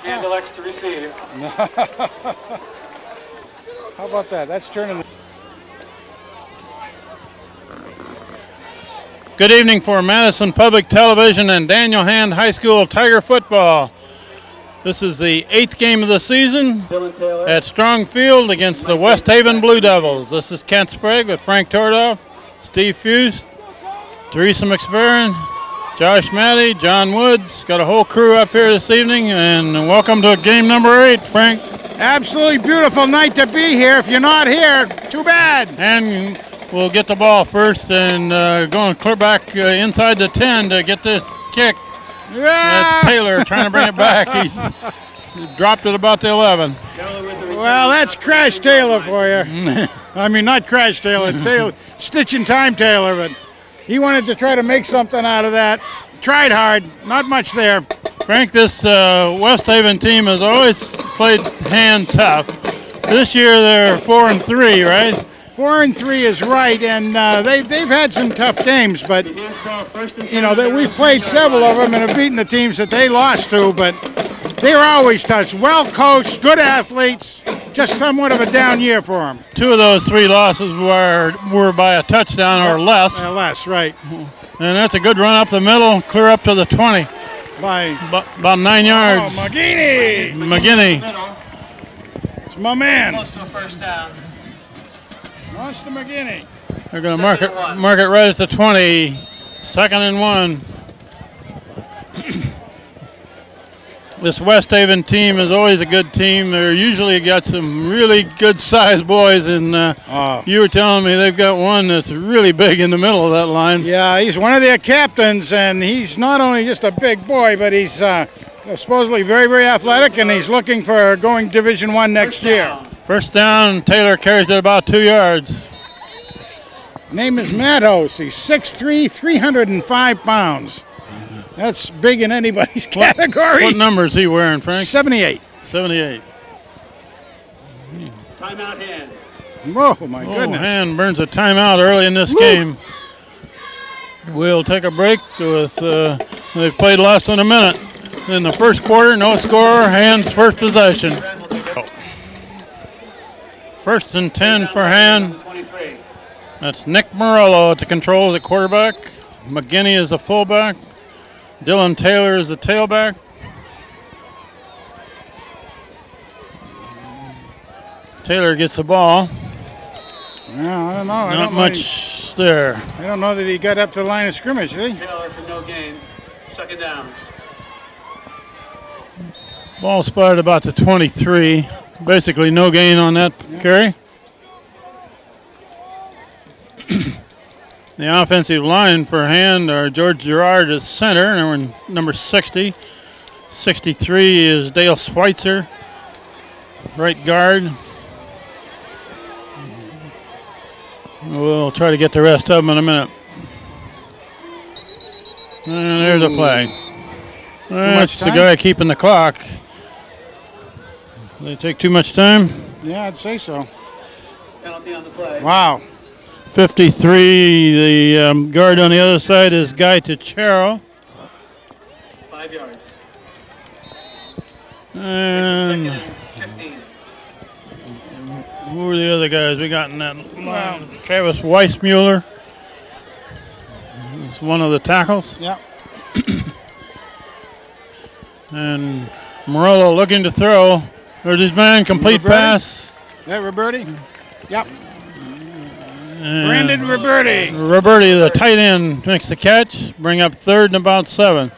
and elects to receive. How about that? That's turning. Good evening for Madison Public Television and Daniel Hand High School Tiger football. This is the 8th game of the season at Strong Field against the West Haven Blue Devils. This is Kent Sprague with Frank Tordoff, Steve Fust, Teresa McSparron, Josh Matty, John Woods. Got a whole crew up here this evening, and welcome to game number 8, Frank. Absolutely beautiful night to be here. If you're not here, too bad. And we'll get the ball first and going clear back inside the 10 to get this kick. Yeah. That's Taylor trying to bring it back. He's dropped it about the 11. Well, that's Crash Taylor for you. I mean, not Crash Taylor, Stitch and Time Taylor, but he wanted to try to make something out of that. Tried hard, not much there. Frank, this West Haven team has always played hand tough. This year they're 4-3, right? 4-3 is right, and they've had some tough games, but you know we've played several of them and have beaten the teams that they lost to, but they were always tough. Well coached, good athletes, just somewhat of a down year for them. 2 of those 3 losses were by a touchdown or less. Less, right. And that's a good run up the middle, clear up to the 20. By about 9 yards. Oh, McGinney! It's my man. Close to a first down. Monster McGinney. They're going to mark it right at the 20. 2nd and 1. This West Haven team is always a good team. They're usually got some really good-sized boys, and you were telling me they've got one that's really big in the middle of that line. Yeah, he's one of their captains, and he's not only just a big boy, but he's supposedly very, very athletic, and he's looking for going Division I next year. First down, Taylor carries it about 2 yards. Name is Matos. He's 6'3", 305 pounds. That's big in anybody's category. What number is he wearing, Frank? 78. 78. Timeout hand. Oh, my goodness. Hand burns a timeout early in this game. We'll take a break with, they've played less than a minute. In the first quarter, no score, Hand's first possession. 1st and 10 for Hand. That's Nick Morello at the controls at quarterback. McGinney is the fullback. Dylan Taylor is the tailback. Taylor gets the ball. Well, I don't know. Not much there. I don't know that he got up to the line of scrimmage, did he? Taylor for no gain. 2nd down. Ball spotted about the 23. Basically no gain on that carry. The offensive line for Hand are George Gerard is center, number 60. 63 is Dale Schweitzer, right guard. We'll try to get the rest of them in a minute. And there's the flag. That's the guy keeping the clock. They take too much time? Yeah, I'd say so. Penalty on the play. Wow. 53, the guard on the other side is Guy Tichero. 5 yards. And 15. who are the other guys we got in that line? Travis Weissmuller is one of the tackles. Yeah. And Morello looking to throw. There's his man, complete pass. That Roberti? Yep. Brandon Roberti. Roberti, the tight end, makes the catch. Bring up 3rd and about 7.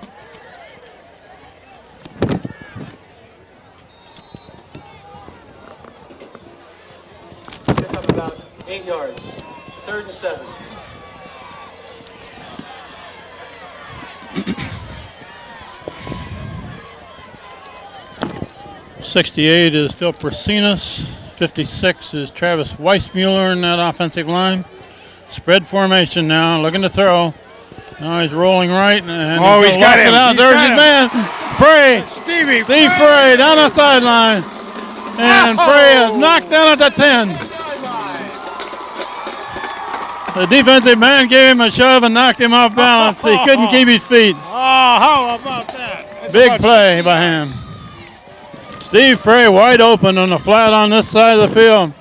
Pick up about 8 yards. 3rd and 7. '68 is Phil Prasinas. 56 is Travis Weissmuller in that offensive line. Spread formation now, looking to throw. Now he's rolling right. And he's got him. There's his man, Frey. Steve Frey down the sideline. And Frey is knocked down at the 10. The defensive man gave him a shove and knocked him off balance. He couldn't keep his feet. Oh, how about that? That's Big play by him. Steve Frey wide open on the flat on this side of the field.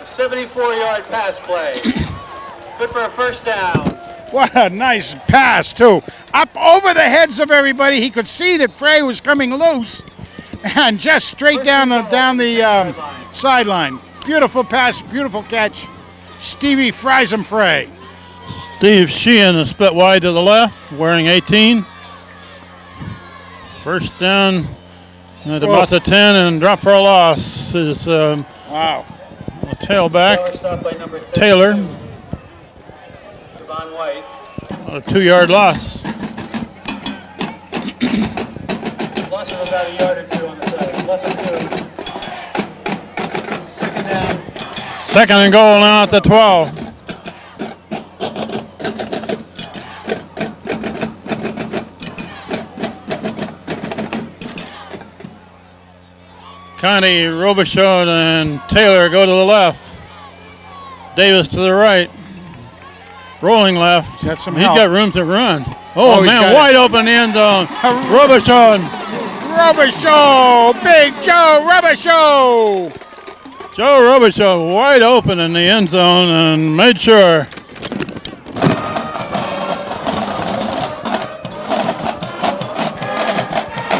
A 74-yard pass play. Good for a first down. What a nice pass, too. Up over the heads of everybody. He could see that Frey was coming loose and just straight down the sideline. Beautiful pass, beautiful catch. Stevie fries him Frey. Steve Sheehan is split wide to the left, wearing 18. First down at about the 10 and drop for a loss is wow. a tailback, Taylor. Devon White. A 2-yard loss. Loss of about a yard or two on the side. Loss of 2. Second down. Second and goal now at the 12. Connie, Robichaud, and Taylor go to the left. Davis to the right. Rolling left. Got some He's help. got room to run. Oh man, wide open end zone. Robichaud. Robichaud! Big Joe Robichaud! Joe Robichaud wide open in the end zone and made sure.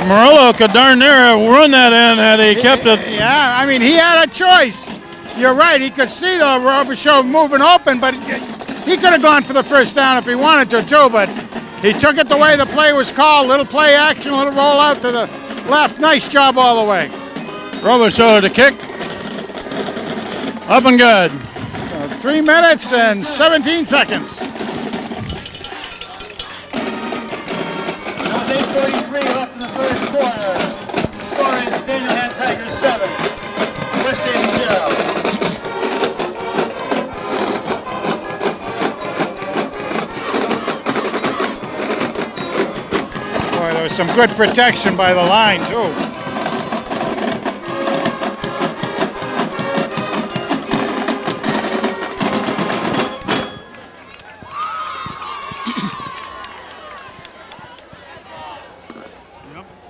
Murillo could darn near run that in had he kept it. Yeah, I mean, he had a choice. You're right, he could see the Robichaud moving open, but he could have gone for the first down if he wanted to, too, but he took it the way the play was called. Little play action, little roll out to the left. Nice job all the way. Robichaud to kick. Up and good. 3 minutes and 17 seconds. Now 8:43 left in the first quarter. The score is Daniel Hand Tigers 7. West Haven 0. Boy, there was some good protection by the line, too.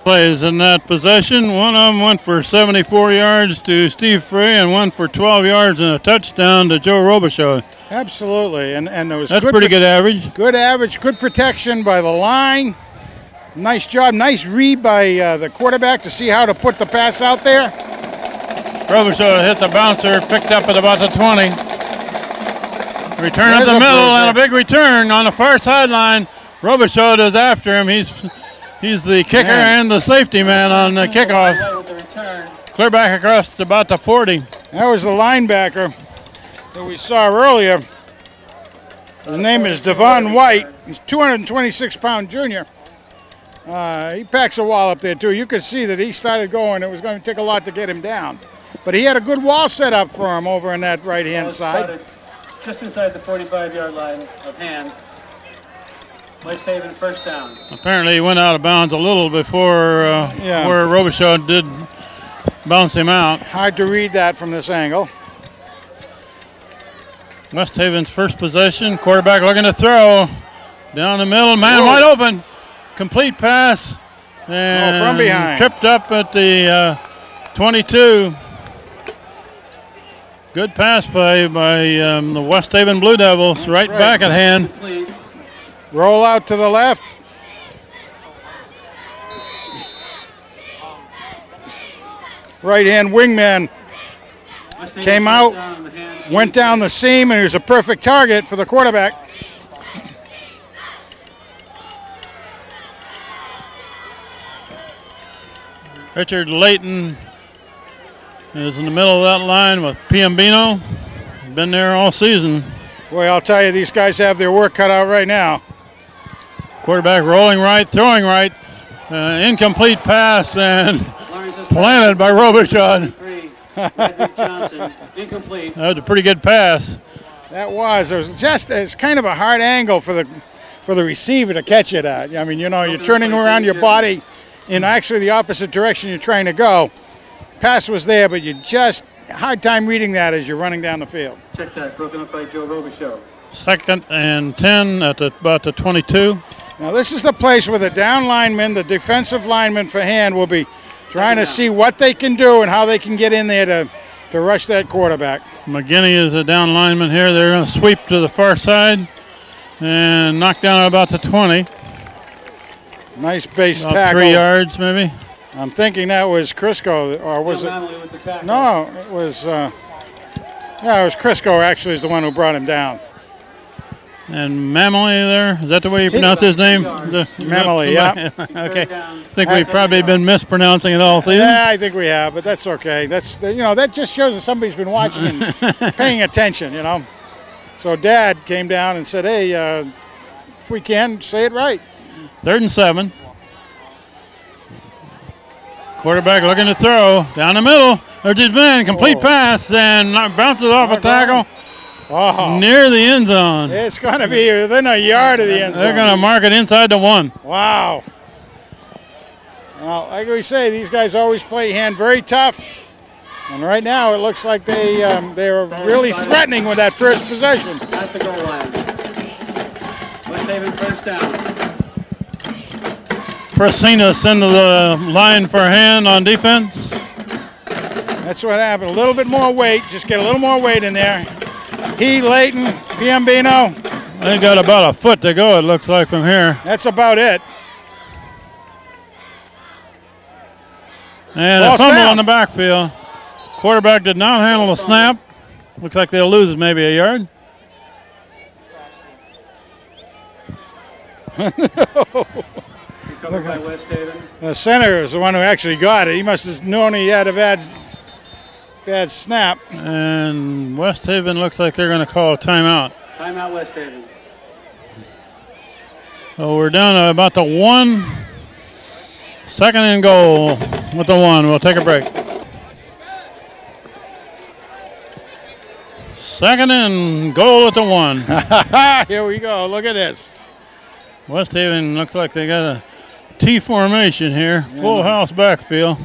Plays in that possession. One of them went for 74 yards to Steve Frey and one for 12 yards and a touchdown to Joe Robichaud. Absolutely, and there was That's pretty good average. Good average, good protection by the line. Nice job, nice read by the quarterback to see how to put the pass out there. Robichaud hits a bouncer, picked up at about the 20. Return up the middle and a big return on the far sideline. Robichaud is after him. He's the kicker and the safety man on the kickoff. Clear back across to about the 40. That was the linebacker that we saw earlier. His name is Devon White. He's 226-pound junior. He packs a wall up there, too. You could see that he started going. It was going to take a lot to get him down. But he had a good wall set up for him over on that right-hand side. Just inside the 45-yard line of Hand. West Haven first down. Apparently he went out of bounds a little before where Robichaud did bounce him out. Hard to read that from this angle. West Haven's first possession. Quarterback looking to throw. Down the middle, man wide open. Complete pass. And from behind. Tripped up at the 22. Good pass play by the West Haven Blue Devils. Right back at Hand. Roll out to the left. Right-hand wingman came out, went down the seam, and he was a perfect target for the quarterback. Richard Layton is in the middle of that line with Piambino. Been there all season. Boy, I'll tell you, these guys have their work cut out right now. Quarterback rolling right, throwing right. Incomplete pass and planted by Robichaud. Incomplete. That was a pretty good pass. That was. It's kind of a hard angle for the receiver to catch it at. I mean, you know, you're turning around your body in actually the opposite direction you're trying to go. Pass was there, but you just hard time reading that as you're running down the field. Check that, broken up by Joe Robichaud. Second and 10 at about the 22. Now this is the place where the down lineman, the defensive lineman for Hand, will be trying to see what they can do and how they can get in there to rush that quarterback. McGinney is a down lineman here. They're going to sweep to the far side and knock down at about the 20. Nice base about tackle. 3 yards maybe. I'm thinking that was Crisco, or was it? No, it was. Yeah, it was Crisco. Actually, is the one who brought him down. And Mamley there, is that the way you pronounce his name? Mamley, yeah. Okay, I think we've probably been mispronouncing it all season. Yeah, I think we have, but that's okay. That's that just shows that somebody's been watching and paying attention. So Dad came down and said, "Hey, if we can, say it right." 3rd and 7. Quarterback looking to throw down the middle. There's his man, complete pass, and bounces off a tackle. Oh. Near the end zone. It's going to be within a yard of the end zone. They're going to mark it inside the 1. Wow. Well, like we say, these guys always play hand very tough. And right now it looks like they're really threatening with that first possession. At the goal line. West Haven first down. Prasinas into the line for a hand on defense. That's what happened. A little bit more weight. Just get a little more weight in there. He, Layton, Piambino. They got about a foot to go, it looks like, from here. That's about it. And a fumble on the backfield. Quarterback did not handle the snap. Looks like they'll lose maybe a yard. Recovered by West Haven. The center is the one who actually got it. He must have known he had a bad snap. And West Haven looks like they're going to call a timeout. Timeout West Haven. So we're down to about the 1. 2nd and goal with the 1. We'll take a break. 2nd and goal at the 1. Here we go. Look at this. West Haven looks like they got a T formation here. Full house backfield.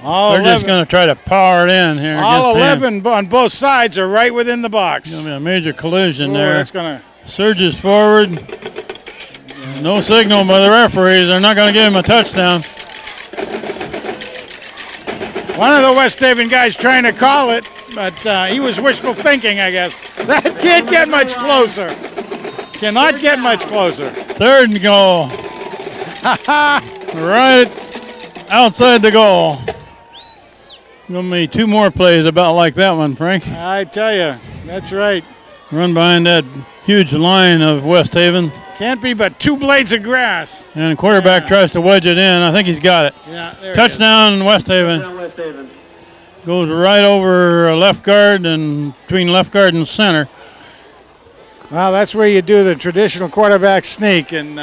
They're just going to try to power it in here. All 11 on both sides are right within the box. Going to be a major collision there. That's gonna... Surges forward. No signal by the referees. They're not going to give him a touchdown. One of the West Haven guys trying to call it, but he was wishful thinking, I guess. That can't get much closer. Cannot get much closer. 3rd and goal. Right outside the goal. Going to be 2 more plays about like that one, Frank. I tell you, that's right. Run behind that huge line of West Haven. Can't be but 2 blades of grass. And the quarterback tries to wedge it in. I think he's got it. Yeah, there Touchdown West Haven. Touchdown West Haven. Goes right over left guard and between left guard and center. Well, that's where you do the traditional quarterback sneak, and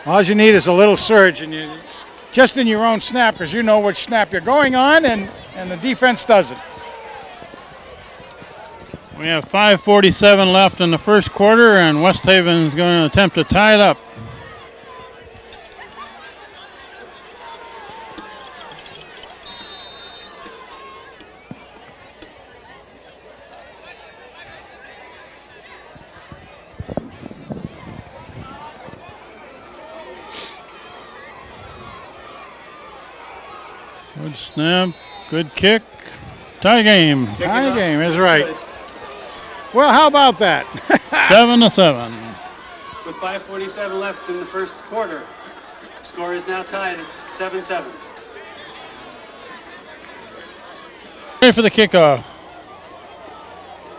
all you need is a little surge, and you just in your own snap, because you know which snap you're going on, and the defense doesn't. We have 5:47 left in the first quarter, and West Haven is going to attempt to tie it up. Good snap, good kick, tie game. Tie game is right. Well, how about that? 7-7. With 5:47 left in the first quarter, score is now tied at 7-7. Ready for the kickoff.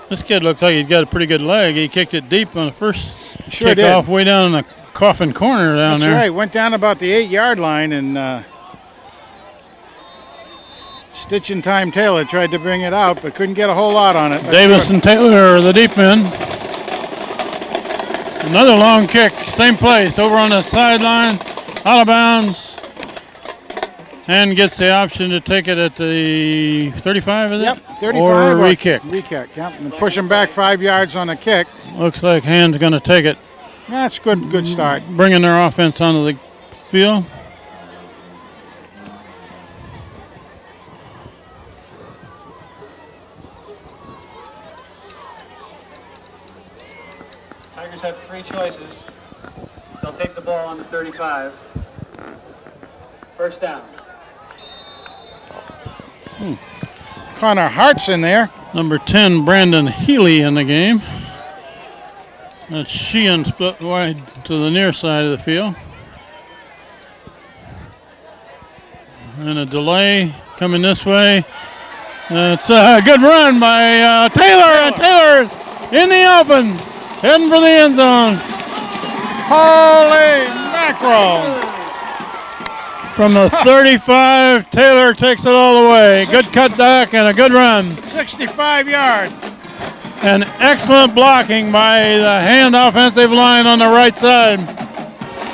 This kid looks like he's got a pretty good leg. He kicked it deep on the first kickoff, way down in the coffin corner down there. That's right. Went down about the 8-yard line, and Stitch and Time Taylor tried to bring it out, but couldn't get a whole lot on it. Davis and Taylor are the deep men. Another long kick, same place, over on the sideline, out of bounds, and gets the option to take it at the 35, is it? Yep, 35. Or re-kick. Re-kick, yep. And push him back 5 yards on the kick. Looks like Hand's going to take it. That's good start. Bringing their offense onto the field. Tigers have 3 choices. They'll take the ball on the 35. First down. Connor Hart's in there. Number 10, Brandon Healy in the game. That's Sheehan split wide to the near side of the field. And a delay coming this way. It's a good run by Taylor. And Taylor in the open, heading for the end zone. Holy mackerel. From the 35, Taylor takes it all the way. Good cut back and a good run. 65 yards. And excellent blocking by the Hand offensive line on the right side.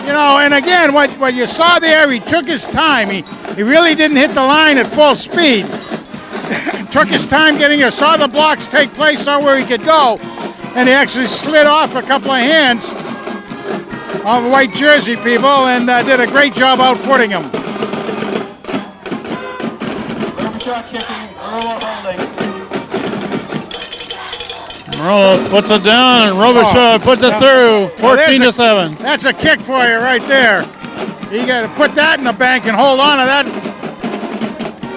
You know, and again, what you saw there, he took his time. He really didn't hit the line at full speed. Took his time getting here, saw the blocks take place, saw where he could go, and he actually slid off a couple of hands of the white jersey people and did a great job outfooting him. Shot kicking, Earl holding. Morello puts it down, and Robichaud puts it through, 14-7. That's a kick for you right there. You got to put that in the bank and hold on to that.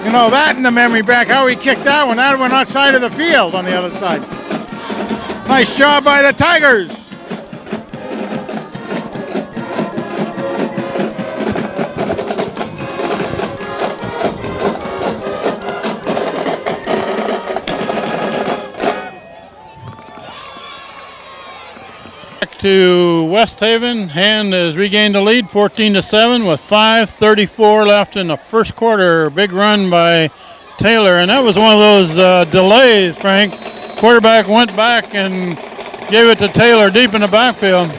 You know, that in the memory bank, how he kicked that one. That went outside of the field on the other side. Nice job by the Tigers. To West Haven. Hand has regained the lead, 14-7, with 5:34 left in the first quarter. Big run by Taylor, and that was one of those delays, Frank. Quarterback went back and gave it to Taylor deep in the backfield.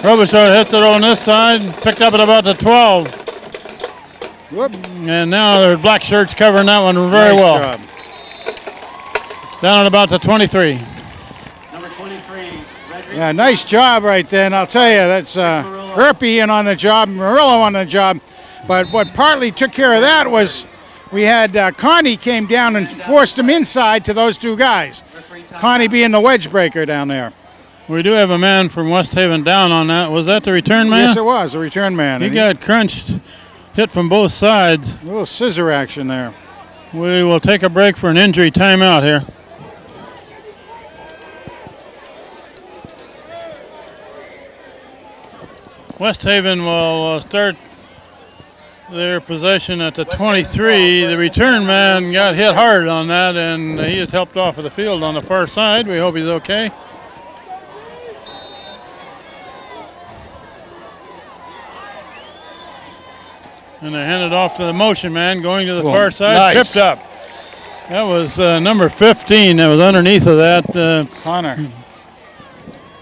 Robichaud hits it on this side, picked up at about the 12. Whoop. And now there's black shirts covering that one very Nice well. job. Down at about the 23. Yeah, nice job right there, and I'll tell you, that's Herpy in on the job, Murillo on the job. But what partly took care of that was we had Connie came down and forced him inside to those two guys. Connie being the wedge breaker down there. We do have a man from West Haven down on that. Was that the return man? Yes, it was, the return man. He got crunched, hit from both sides. A little scissor action there. We will take a break for an injury timeout here. West Haven will start their possession at the 23. The return man got hit hard on that, and he is helped off of the field on the far side. We hope he's okay. And they hand it off to the motion man going to the far side. Nice. Tipped up. That was number 15 that was underneath of that. Connor.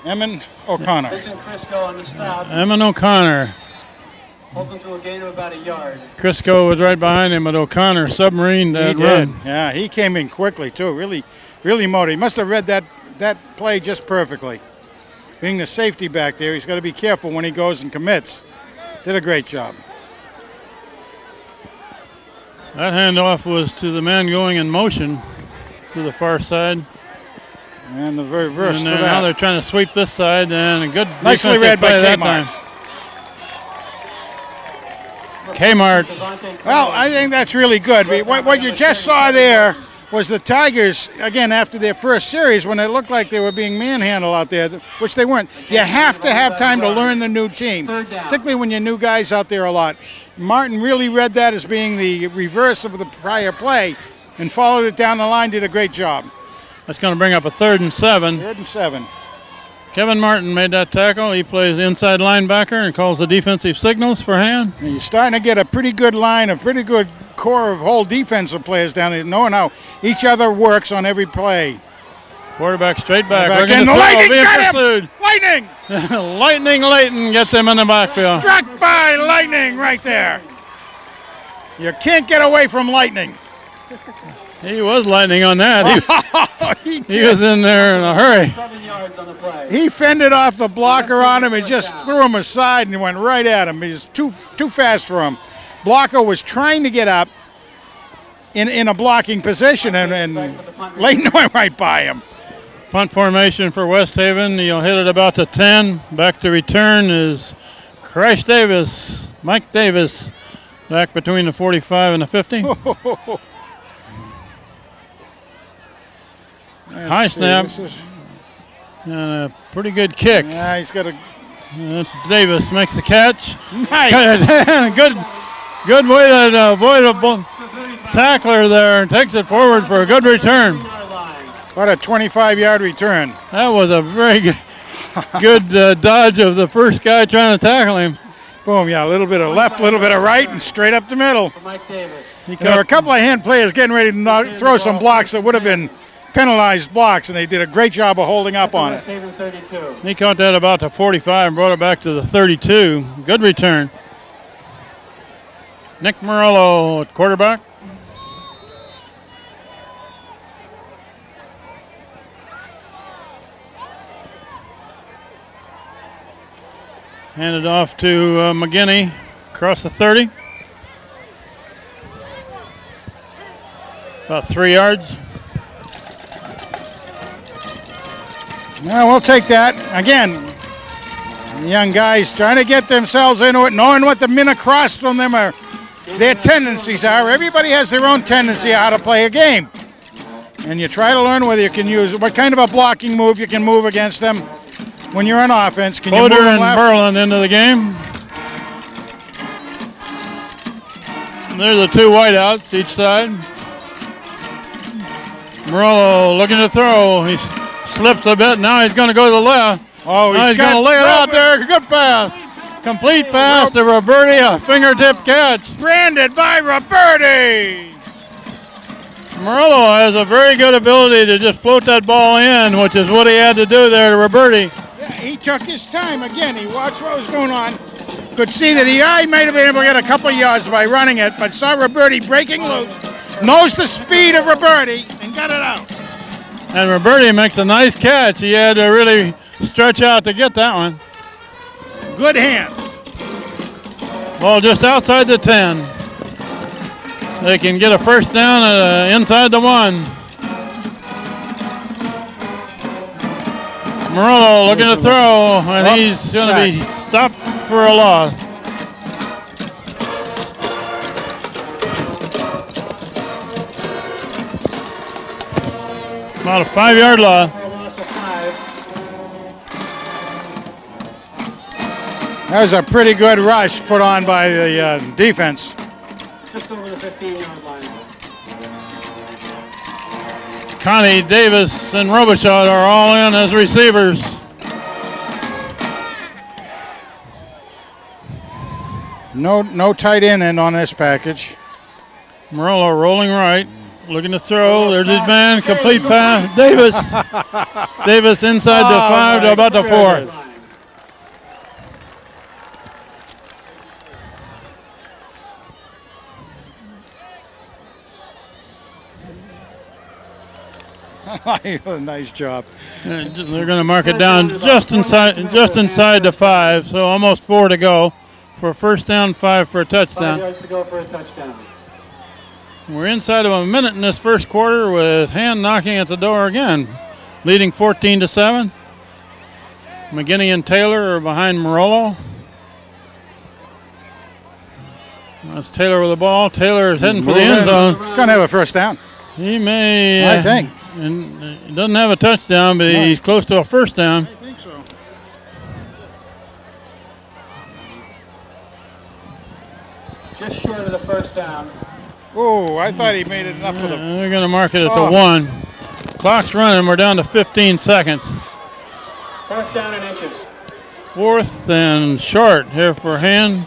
Emin O'Connor. Vincent Crisco on the stop. Emin O'Connor. Hoping to a gain of about a yard. Crisco was right behind him, but O'Connor submarined that run. Yeah, he came in quickly too. Really motivated. He must have read that play just perfectly. Being the safety back there, he's got to be careful when he goes and commits. Did a great job. That handoff was to the man going in motion to the far side. And the reverse and to that. now they're trying to sweep this side, and a good Nicely read by Kmart. Kmart. Well, I think that's really good. What you just saw there was the Tigers, again, after their first series, when it looked like they were being manhandled out there, which they weren't. You have to have time to learn the new team, particularly when you're new guys out there a lot. Martin really read that as being the reverse of the prior play and followed it down the line, did a great job. That's going to bring up a 3rd and 7. 3rd and 7. Kevin Martin made that tackle. He plays inside linebacker and calls the defensive signals for Hand. And you're starting to get a pretty good line, a pretty good core of whole defensive players down there, knowing how each other works on every play. Quarterback straight back. And the Lightning's got him! Lightning! Lightning Layton gets him in the backfield. Struck by lightning right there. You can't get away from lightning. He was lightning on that. He was in there in a hurry. 7 yards on the play. He fended off the blocker on him and just threw him aside and he went right at him. He was too fast for him. Blocker was trying to get up in a blocking position and Layton went right by him. Punt formation for West Haven. He'll hit it about the 10. Back to return is Crash Davis, Mike Davis, back between the 45 and the 50. High snap. And a pretty good kick. Yeah, he's got a. That's Davis makes the catch. Nice. Good way to avoid a tackler there and takes it forward for a good return. What a 25-yard return. That was a very good dodge of the first guy trying to tackle him. Boom, yeah, a little bit of left, a little bit of right, and straight up the middle. There were a couple of hand players getting ready to throw some blocks that would have been penalized blocks, and they did a great job of holding up on it. He caught that about the 45 and brought it back to the 32. Good return. Nick Morello at quarterback. Handed off to McGinney across the 30. About 3 yards. Well, we'll take that. Again, young guys trying to get themselves into it, knowing what the men across from them are, their tendencies are. Everybody has their own tendency of how to play a game. And you try to learn whether you can use, what kind of a blocking move you can move against them when you're on offense. Can you move Fodor them and left? Berlin into the game. There's the two wideouts each side. Morello looking to throw. He slips a bit. Now he's going to go to the left. Oh, he's going to lay it out there. Good pass. Complete pass to Roberti. A fingertip catch. Branded by Roberti. Morello has a very good ability to just float that ball in, which is what he had to do there to Roberti. Yeah, he took his time. Again, he watched what was going on. Could see that he might have been able to get a couple of yards by running it, but saw Roberti breaking loose. Knows the speed of Roberti and got it out. And Roberti makes a nice catch. He had to really stretch out to get that one. Good hands. Ball just outside the 10. They can get a first down inside the 1. Morello looking to throw, and he's going to be stopped for a loss. About a 5-yard loss. That was a pretty good rush put on by the defense. Just over the 15-yard line. Connie, Davis, and Robichaud are all in as receivers. No tight end on this package. Morello rolling right, looking to throw. There's his man, complete pass. Davis. Davis inside the 5 to about the 4. Nice job. They're going to mark it down just inside the 5, so almost 4 to go for a first down, 5 for a touchdown. 5 yards to go for a touchdown. We're inside of a minute in this first quarter with Hand knocking at the door again, leading 14-7. McGinney and Taylor are behind Morello. That's Taylor with the ball. Taylor is heading for the end zone. Gonna have a first down. He may. I think. And he doesn't have a touchdown, but he's close to a first down. I think so. Just short of the first down. Oh, I thought he made it enough for the. They're going to mark it at the 1. Clock's running. We're down to 15 seconds. 4th down and inches. 4th and short here for Hand.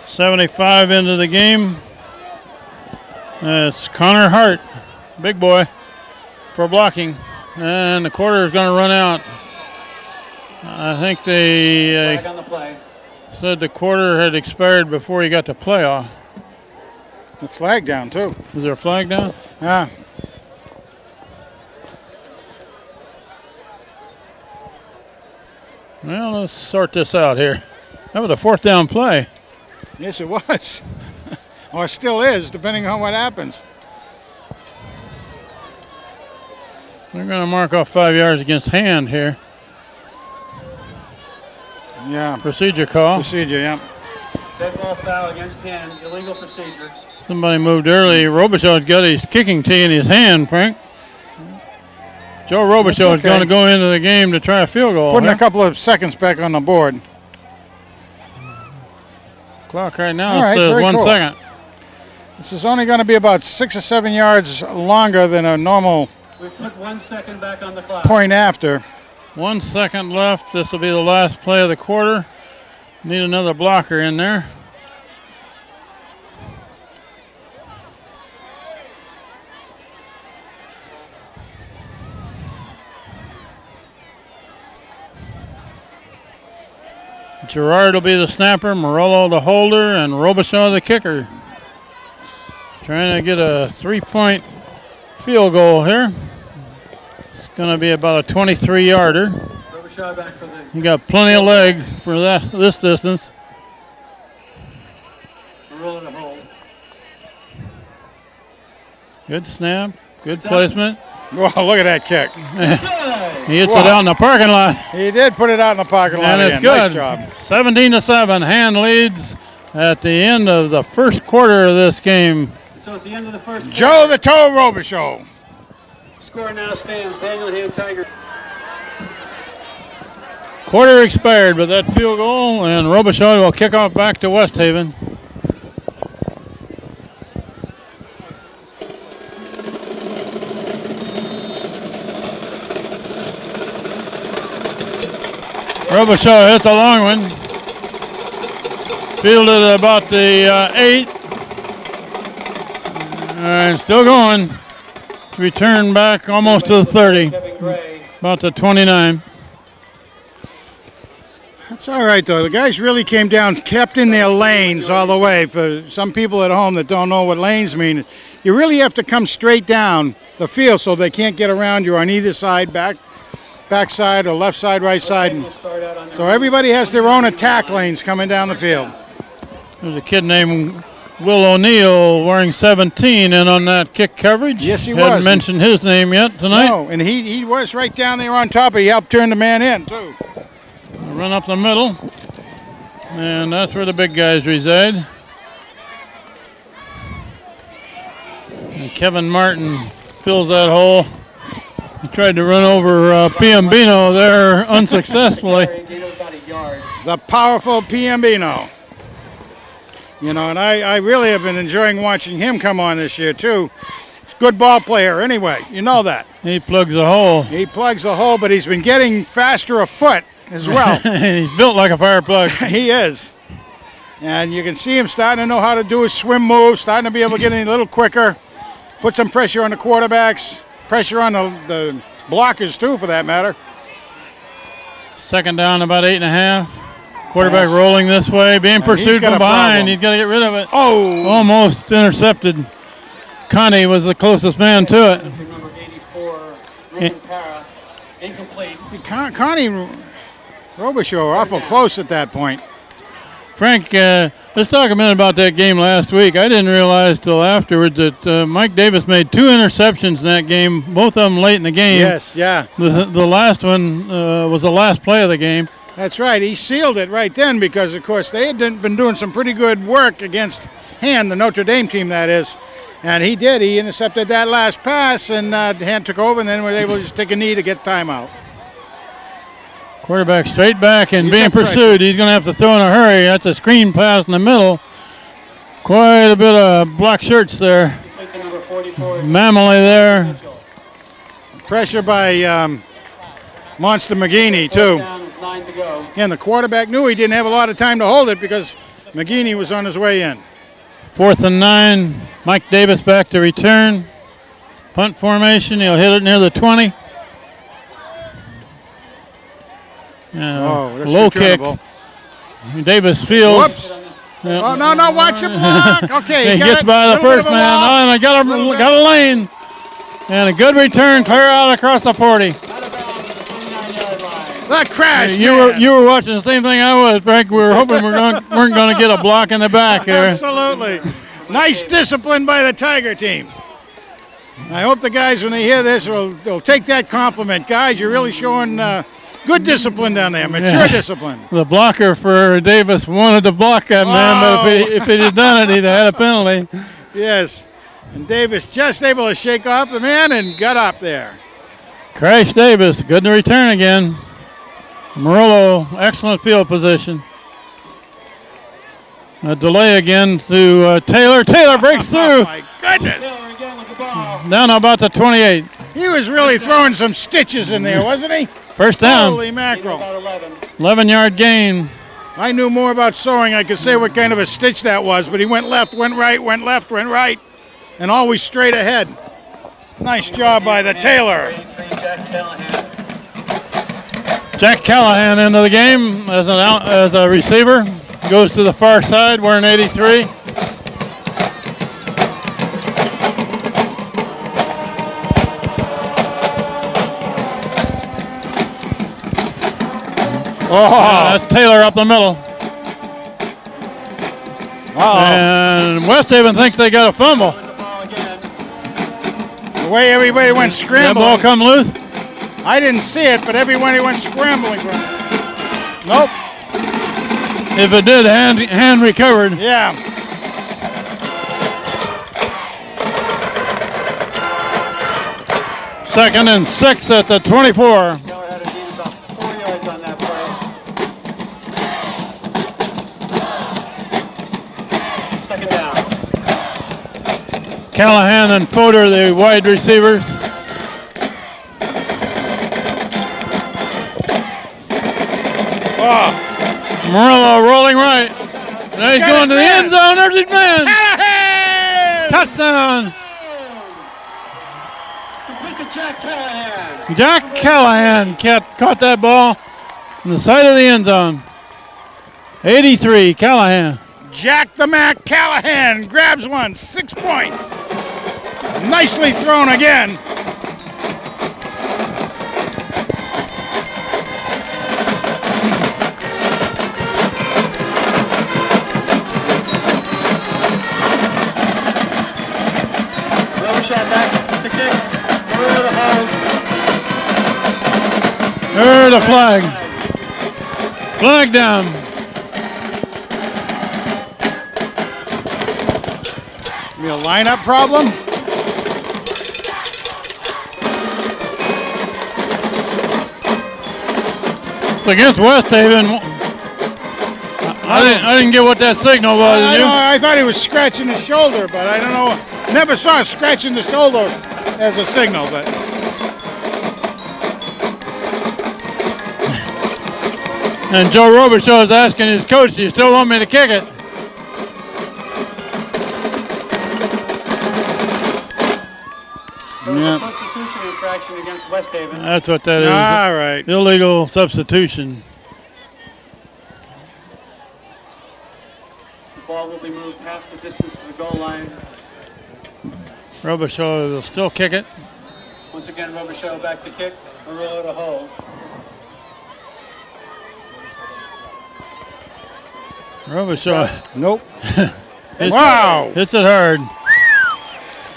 75 into the game. It's Connor Hart, big boy, for blocking. And the quarter is going to run out. I think they Flag on the play. said the quarter had expired before he got to playoff. The flag down, too. Is there a flag down? Yeah. Well, let's sort this out here. That was a 4th down play. Yes, it was. Or still is, depending on what happens. They're going to mark off 5 yards against Hand here. Yeah. Procedure call. Procedure, yeah. Dead ball foul against Hand. Illegal procedure. Somebody moved early. Robichaud's got his kicking tee in his hand, Frank. Joe Robichaud is going to go into the game to try a field goal. Putting a couple of seconds back on the board. Clock right now says 1 second. This is only going to be about 6 or 7 yards longer than a normal We put 1 second back on the clock. point after. 1 second left. This will be the last play of the quarter. Need another blocker in there. Gerard will be the snapper, Morello the holder, and Robichaud the kicker. Trying to get a 3-point field goal here. It's going to be about a 23-yarder. You got plenty of leg for this distance. Good snap, good placement. Oh, look at that kick. He hits it out in the parking lot. He did put it out in the parking lot. And it's again. good. Nice job. 17-7. Hand leads at the end of the first quarter of this game. So at the end of the first Joe the Toe Robichaud. Score now stands Daniel Hand Tiger. Quarter expired with that field goal, and Robichaud will kick off back to West Haven. Robichaud hits a long one. Fielded at about the 8. And still going. Return back almost to the 30. About the 29. That's all right, though. The guys really came down, kept in their lanes all the way. For some people at home that don't know what lanes mean, you really have to come straight down the field so they can't get around you on either side, back side or left side, right side. So everybody has their own attack lanes coming down the field. There's a kid named Will O'Neill wearing 17 in on that kick coverage. Yes, he Hadn't was. mentioned his name yet tonight. No, and he was right down there on top. He helped turn the man in, too. Run up the middle. And that's where the big guys reside. And Kevin Martin fills that hole. He tried to run over Piambino there unsuccessfully. The powerful Piambino. You know, and I really have been enjoying watching him come on this year, too. He's a good ball player anyway. You know that. He plugs a hole. He plugs a hole, but he's been getting faster afoot as well. He's built like a fire plug. He is. And you can see him starting to know how to do his swim move, starting to be able to get in a little quicker, put some pressure on the quarterbacks, pressure on the blockers, too, for that matter. Second down, about 8.5. Quarterback rolling this way, being pursued from behind. He's got to get rid of it. Oh! Almost intercepted. Connie was the closest man to it. Number 84, Ruben Para, incomplete. Connie Robichaud awful close at that point. Frank, let's talk a minute about that game last week. I didn't realize till afterwards that Mike Davis made 2 interceptions in that game, both of them late in the game. Yes, yeah. The last one was the last play of the game. That's right. He sealed it right then because, of course, they had been doing some pretty good work against Hand, the Notre Dame team, that is. And he did. He intercepted that last pass, and Hand took over, and then was able to just take a knee to get timeout. Quarterback straight back and He's being under pursued. pressure. He's going to have to throw in a hurry. That's a screen pass in the middle. Quite a bit of black shirts there. Mamily there. Pressure by Monster McGeeney, too. And the quarterback knew he didn't have a lot of time to hold it because McGeeney was on his way in. 4th and 9. Mike Davis back to return. Punt formation. He'll hit it near the 20. That's low kick. returnable. Davis fields. Whoops. Yep. Oh, no, watch your block. Okay, He gets by the first man. Oh, and I got a lane. And a good return, clear out across the 40. That crash. You were watching the same thing I was, Frank. We were hoping we weren't going to get a block in the back there. Absolutely. Nice discipline by the Tiger team. I hope the guys, when they hear this, will take that compliment. Guys, you're really showing good discipline down there, mature discipline. The blocker for Davis wanted to block that man, but if he'd have done it, he'd have had a penalty. Yes. And Davis just able to shake off the man and got up there. Crash Davis, good to return again. Murillo, excellent field position. A delay again to Taylor. Taylor breaks through. Oh, my goodness. Taylor again with the ball. Down about the 28. He was really throwing some stitches in there, wasn't he? First down. Holy Gain of mackerel. about 11. 11-yard gain. I knew more about sewing. I could say what kind of a stitch that was, but he went left, went right, went left, went right, and always straight ahead. Nice job by the Taylor. 83, Jack Callahan. Jack Callahan into the game as a receiver. Goes to the far side, wearing 83. That's Taylor up the middle. And West Haven thinks they got a fumble. With the ball again. The way everybody went That scrambling. ball come loose. I didn't see it, but everybody went scrambling from it. Nope. If it did, hand recovered. Yeah. Second and 6 at the 24. Taylor had a gain of about 4 yards on that play. Second down. Callahan and Fodor, the wide receivers. Oh. Murillo rolling right. Now he's Got going his to the man. end zone. There's his man. Callahan! Touchdown. Complete to Jack Callahan. Jack Callahan caught that ball on the side of the end zone. 83, Callahan. Jack the Mac Callahan grabs one, 6 points. Nicely thrown again. Shot back to kick. Through the hold. There's the flag. Flag down. Be a lineup problem? It's against West Haven. I didn't get what that signal was. I, did you? I thought he was scratching his shoulder, but I don't know. Never saw scratching the shoulder as a signal, but And Joe Robichaud is asking his coach, "Do you still want me to kick it?" There was Yeah. a substitution infraction against West Haven. That's what that is. all right. Illegal substitution. The ball will be moved half the distance to the goal line. Robichaud will still kick it. Once again, Robichaud back to kick. Murillo to hold. Robichaud Nope. hits, Wow. hits it hard.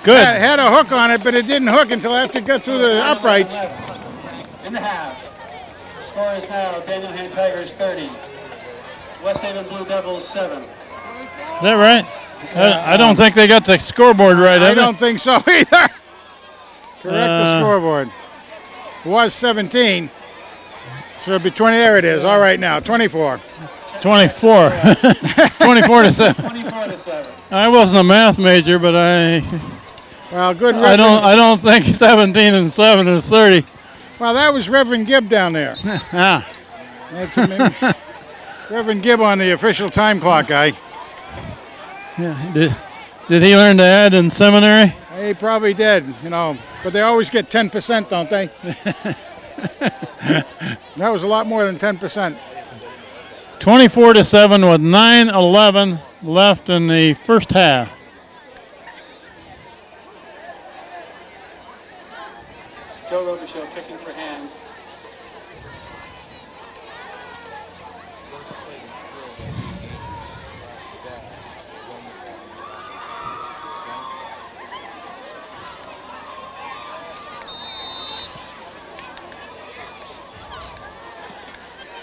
Good. Had a hook on it, but it didn't hook until after it got through the uprights. In the half. The score is now Daniel Hand Tigers 30. West Haven Blue Devils 7. Is that right? I don't think they got the scoreboard right. I have they? don't think so either. Correct the Uh, scoreboard. It was 17. So it'll be 20. There it is. All right now, 24. 24. 24 to 7. 24 to 7. I wasn't a math major, but Well, good. I don't think 17 and 7 is 30. Well, that was Reverend Gibb down there. Ah. That's Reverend Gibb on the official time clock guy. Yeah. Did he learn to add in seminary? He probably did, you know, but they always get 10%, don't they? That was a lot more than 10%. 24 to 7 with 9:11 left in the first half. Joe Robichaud kicking for Hand.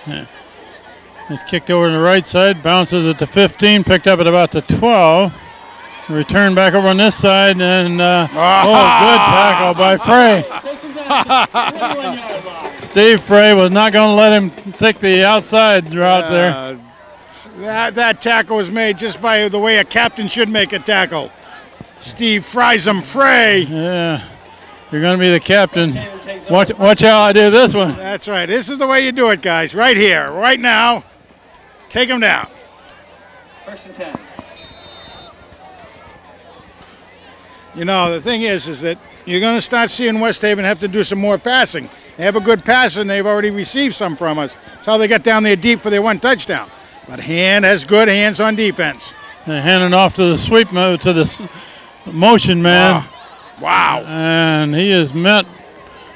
Yeah. It's kicked over to the right side, bounces at the 15, picked up at about the 12. Return back over on this side, and good tackle by Frey. First and 10 at the 41-yard line. Steve Frey was not going to let him take the outside route there. That tackle was made just by the way a captain should make a tackle. Steve fries him Frey. Yeah, you're going to be the captain. Watch how I do this one. That's right. This is the way you do it, guys. Right here, right now. Take him down. First and 10. You know, the thing is that you're going to start seeing West Haven have to do some more passing. They have a good passer, and they've already received some from us. That's how they got down there deep for their one touchdown. But Hand has good hands on defense. They hand it off to the sweep move, to the motion man. Wow. And he is met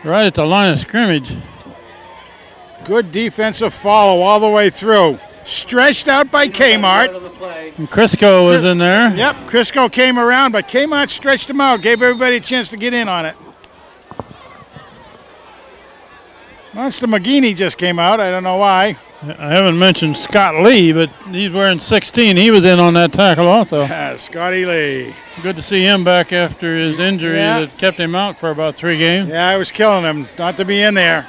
right at the line of scrimmage. Good defensive follow all the way through. Stretched out by Kmart. And Crisco was in there. Yep, Crisco came around, but Kmart stretched him out, gave everybody a chance to get in on it. Monster McGeeney just came out. I don't know why. I haven't mentioned Scott Lee, but he's wearing 16. He was in on that tackle also. Yeah, Scotty Lee. Good to see him back after his injury that kept him out for about 3 games. Yeah, I was killing him not to be in there.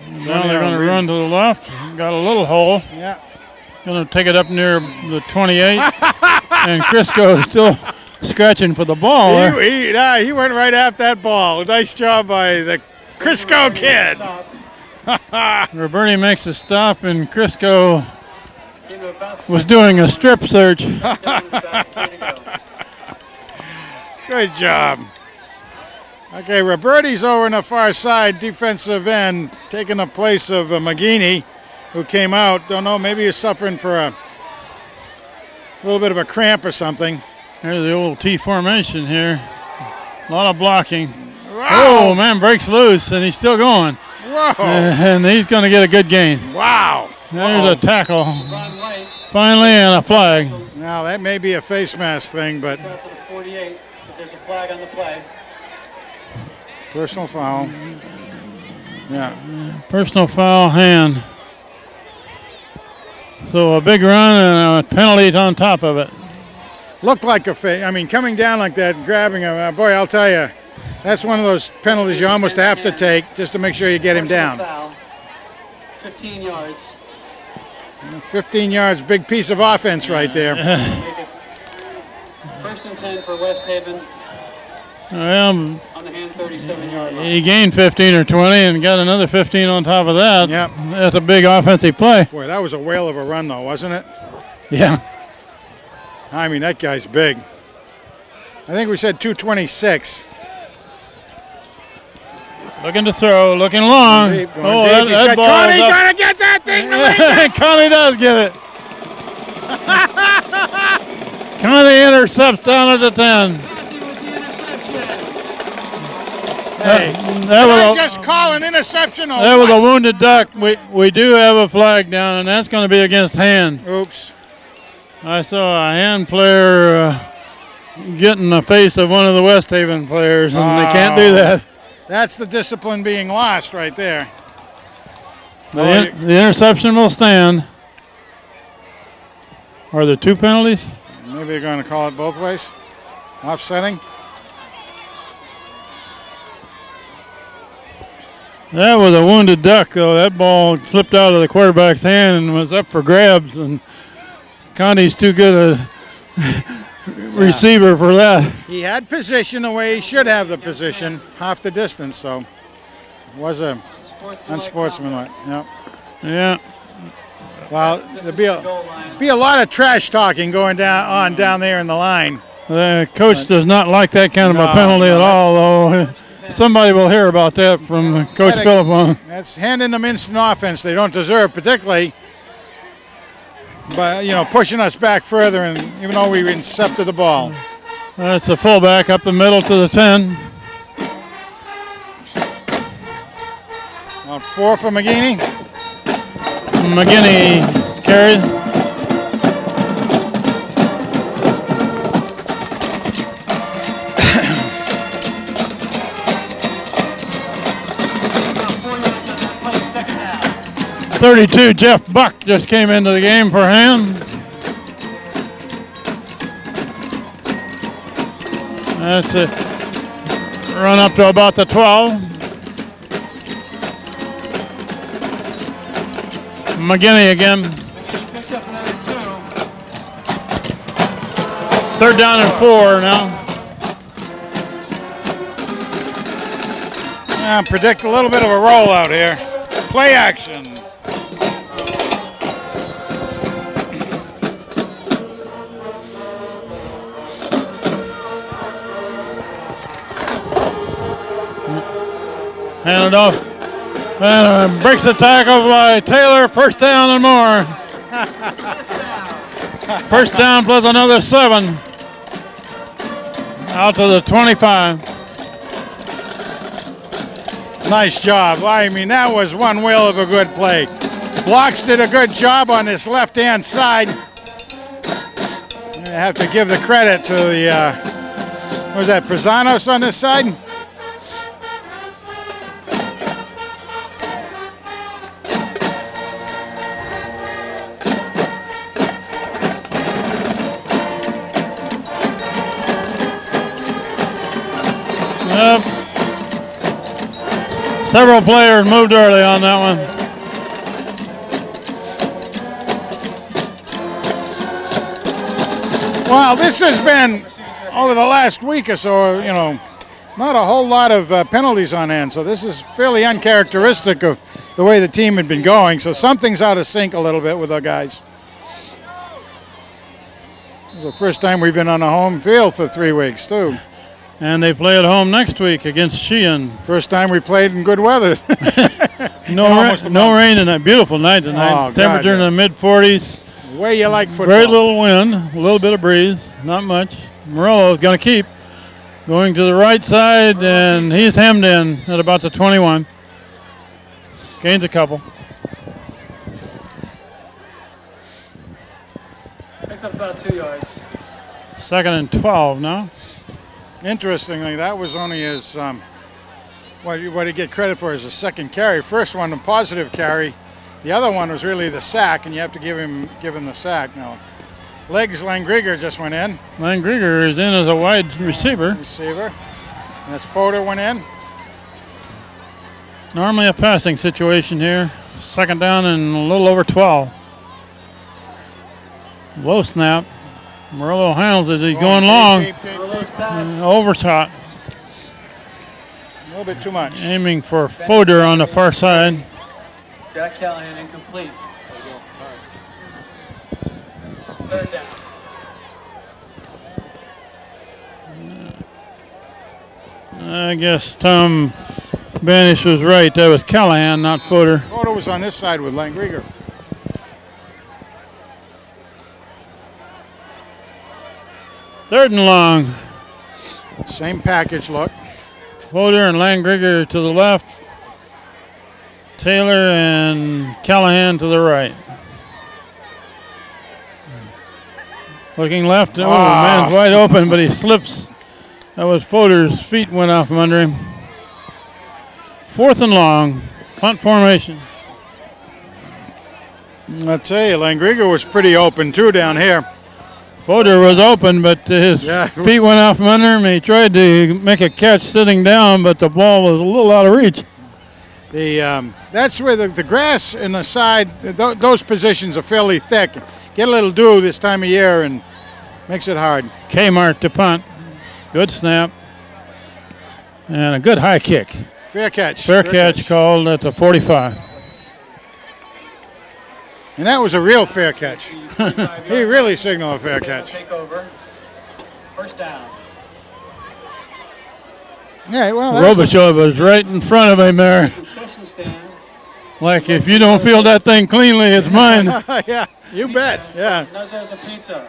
Now they're going to run to the left. Got a little hole. Yeah. Going to take it up near the 28. And Crisco is still scratching for the ball. He went right after that ball. Nice job by the Crisco kid. Roberti makes a stop, and Crisco was doing a strip search. Good job. Okay, Roberti's over on the far side, defensive end, taking the place of McGeeney, who came out. Don't know, maybe he's suffering for a little bit of a cramp or something. There's the old T formation here. A lot of blocking. Wow. Oh, man, breaks loose, and he's still going. Whoa. And he's going to get a good gain. Wow. There's a tackle. Finally, and a flag. Now, that may be a face mask thing, but Out to the 48, but there's a flag on the play. personal foul. Yeah. Personal foul, Hand. So a big run and a penalty on top of it. Looked like a face. I mean, coming down like that, grabbing him. Boy, I'll tell you, that's one of those penalties you almost have to take just to make sure you get him down. Foul. 15 yards. 15 yards, big piece of offense right there. First and 10 for West Haven Well, on the Hand 37-yard line. he gained 15 or 20 and got another 15 on top of that. Yep. That's a big offensive play. Boy, that was a whale of a run, though, wasn't it? Yeah. I mean, that guy's big. I think we said 226. Looking to throw, looking long. Deep, going Oh, deep. He's that got ball Connie is up. gonna get that thing to lead. Connie does get it. Connie intercepts down at the 10. Hey, That was I a- just call an interception. Or That was a what? wounded duck. We do have a flag down, and that's going to be against Hand. Oops. I saw a Hand player get in the face of one of the West Haven players, and they can't do that. That's the discipline being lost right there. The interception will stand. Are there 2 penalties? Maybe they're going to call it both ways. Offsetting. That was a wounded duck, though. That ball slipped out of the quarterback's hand and was up for grabs, and Connie's too good a receiver for that. He had position the way he should have the position, half the distance, so it was a unsportsmanlike. Yep. Yeah. Well, there'll be a lot of trash talking going down there in the line. The coach does not like that kind of a penalty at all, though. Somebody will hear about that from Coach Philippon. That's handing them instant offense they don't deserve, particularly, but pushing us back further, and even though we intercepted the ball. That's a fullback up the middle to the 10. On 4 for McGeeney. McGinney carries. Second down. 32, Jeff Buck just came into the game for Hand. That's it. Run up to about the 12. McGinney again. McGinney picks up another 2. 3rd down and 4 now. Predict a little bit of a rollout here. Play action. Hand it off. And breaks the tackle by Taylor. 1st down and more. 1st down plus another 7. Out to the 25. Nice job. I mean, that was one whale of a good play. Blocks did a good job on this left-hand side. I have to give the credit to the, what was that, Prazanos on this side? Yep. Several players moved early on that one. Well, this has been, over the last week or so, you know, not a whole lot of penalties on hand. So this is fairly uncharacteristic of the way the team had been going. So something's out of sync a little bit with our guys. This is the first time we've been on a home field for 3 weeks, too. And they play at home next week against Sheehan. First time we played in good weather. No rain tonight. Beautiful night tonight. Oh, Temperature in the mid-40s. The way you like football. Very little wind, a little bit of breeze, not much. Morello's going to keep. Going to the right side, and he's hemmed in at about the 21. Gains a couple. Picks up about 2 yards. 2nd and 12 now. Interestingly, that was only his, what he get credit for is the 2nd carry. First one, a positive carry. The other one was really the sack, and you have to give him the sack now. Legs Langriger just went in. Langriger is in as a wide receiver. And that's Fodor went in. Normally a passing situation here. 2nd down and a little over 12. Low snap. Morello handles it. He's going long. Overshot. A little bit too much. Aiming for Fodor on the far side. Jack Callahan incomplete. 3rd down. I guess Tom Banish was right. That was Callahan, not Fodor. Fodor was on this side with Langriger. Third and long. Same package look. Fodor and Langriger to the left. Taylor and Callahan to the right. Looking left. Oh, man's wide open, but he slips. That was Fodor's feet went out from under him. 4th and long. Punt formation. I'll tell you, Langriger was pretty open too down here. Fodor was open, but his feet went out from under him. He tried to make a catch sitting down, but the ball was a little out of reach. That's where the grass in the side, those positions are fairly thick. Get a little dew this time of year and makes it hard. Kmart to punt. Good snap. And a good high kick. Fair catch. Fair catch called at the 45. And that was a real fair catch. He really signaled a fair catch. Take over. 1st down. Yeah, well, Robichaud was right in front of him there. Like, if you don't feel that thing cleanly, it's mine. Yeah, you bet. Yeah. Knows there's a pizza.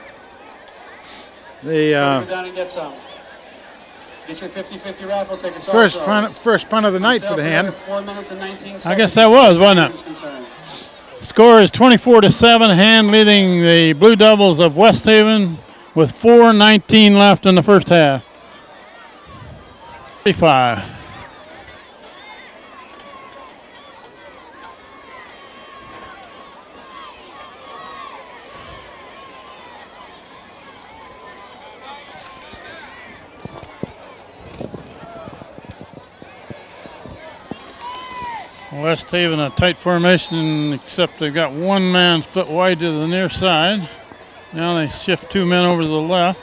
Go down and get some. Get your 50-50 raffle tickets. First punt of the night for the Hand. 4 minutes and 19 seconds. I guess that was, wasn't it? Score is 24-7. Hand leading the Blue Devils of West Haven with 4:19 left in the first half. 35. West Haven a tight formation, except they've got one man split wide to the near side. Now they shift 2 men over to the left.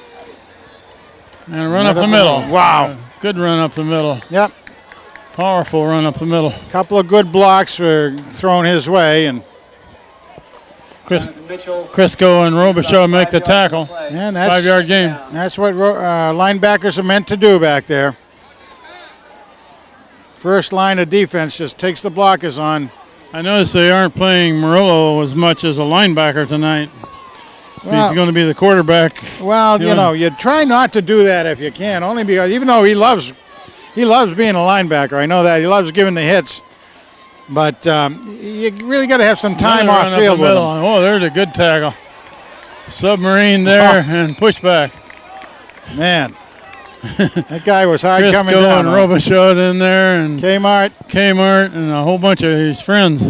And run up the middle. Wow. Good run up the middle. Yep. Powerful run up the middle. Couple of good blocks were thrown his way, and Crisco and Robichaud make the tackle. and that's 5-yard game. That's what linebackers are meant to do back there. First line of defense just takes the blockers on. I noticed they aren't playing Murillo as much as a linebacker tonight. If Well- he's going to be the quarterback. Well, Yeah. you know, you try not to do that if you can, only because even though he loves being a linebacker. I know that he loves giving the hits, but you really got to have some time Another off run up field the with middle. him. Oh, there's a good tackle. Submarine there and pushback. Man, that guy was hard coming Crisco down. and Robichaud in there, and Kmart. and a whole bunch of his friends.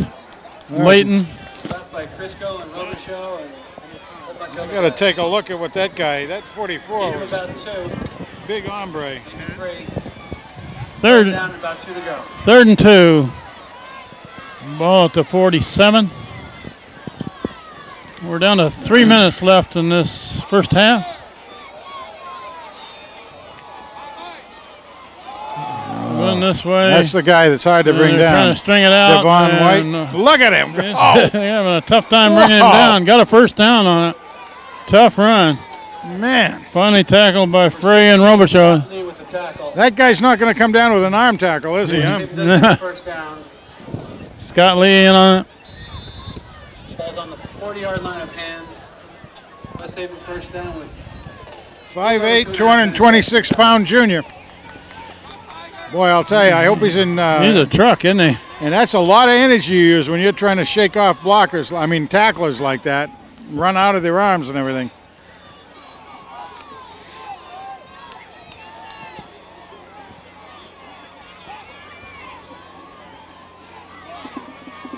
Leighton. Stopped by Crisco and Robichaud and a whole bunch of I other got to guys. take a look at what that guy, that 44 Gave him was about 2, big hombre. 3. Third, Down and about 2 to go. 3rd and 2. Ball at the 47. We're down to 3 minutes left in this first half. Going this way. That's the guy that's hard to bring They're trying down. to string it out. Devon and, White. Look at him. They're Oh, having a tough time bringing him Whoa. down. Got a first down on it. Tough run. man. Finally tackled by Frey and Robichaud. Lee with the tackle. That guy's not going to come down with an arm tackle, is he? Huh? Maybe doesn't get the first down. Scott Lee in on it. Ball's on the 40-yard line of hand. West Haven first down with 5'8", 226-pound junior. Boy, I'll tell you, I hope he's in. He's a truck, isn't he? And that's a lot of energy you use when you're trying to shake off blockers. I mean, tacklers like that, run out of their arms and everything.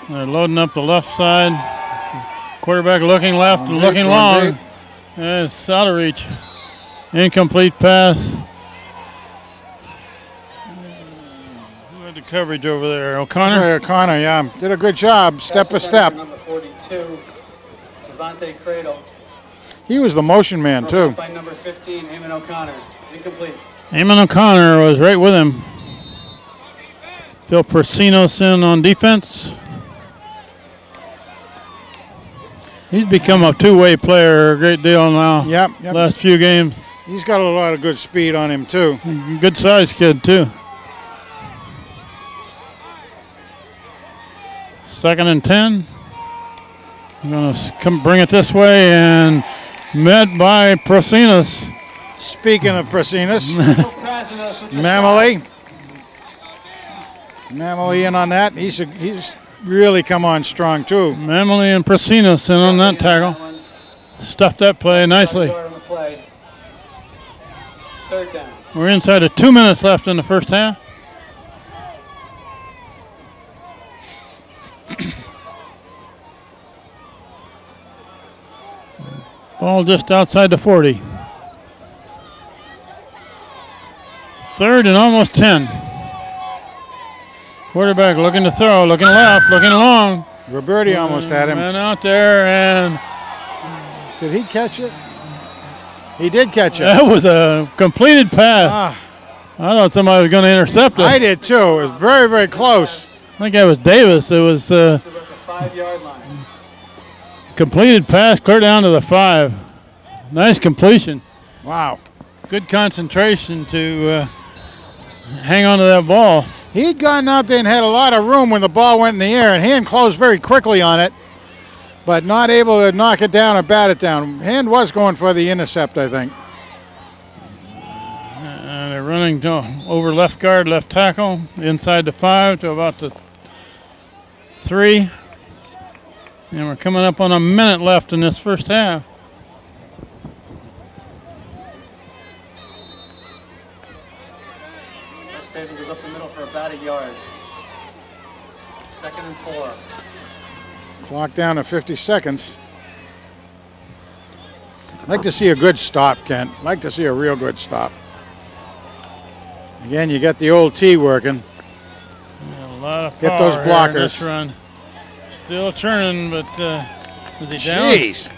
They're loading up the left side. Quarterback looking left and One looking deep, long. one deep. Yeah, it's out of reach. Incomplete pass. Who had the coverage over there? O'Connor? O'Connor, yeah, did a good job, step by step. Number 42, Devontae Cradle. He was the motion man too. By number 15, Eamon O'Connor. Incomplete. Eamon O'Connor was right with him. Phil Persinos in on defense. He's become a two-way player a great deal now. Yep. Last few games. He's got a lot of good speed on him too. Good size kid too. 2nd and 10. I'm going to come bring it this way and met by Prosinas. Speaking of Prasinas, Prasinos with the Mamali in on that. He's really come on strong too. Mamali and Prosinas in on that tackle. Stuffed that play nicely. On the play. 3rd down. We're inside of 2 minutes left in the first half. Ball just outside the 40. 3rd and almost 10. Quarterback looking to throw, looking left, looking long. Roberti almost had him. Ran out there, and Did he catch it? He did catch it. that was a completed pass. Ah, I thought somebody was going to intercept it. I did too. It was very, very close. I think that was Davis. It was To about the 5-yard line. completed pass clear down to the 5. Nice completion. Wow. Good concentration to hang on to that ball. He'd gone out there and had a lot of room when the ball went in the air, and Hand closed very quickly on it, but not able to knock it down or bat it down. Hand was going for the intercept, I think. They're running over left guard, left tackle, inside the 5 to about the 3. And we're coming up on a minute left in this first half. West Haven goes up the middle for about a yard. 2nd and 4. Clock down to 50 seconds. I'd like to see a good stop, Kent. I'd like to see a real good stop. Again, you got the old T working. lot of Get power those here in blockers. this run. Still churning, but is he down? Jeez.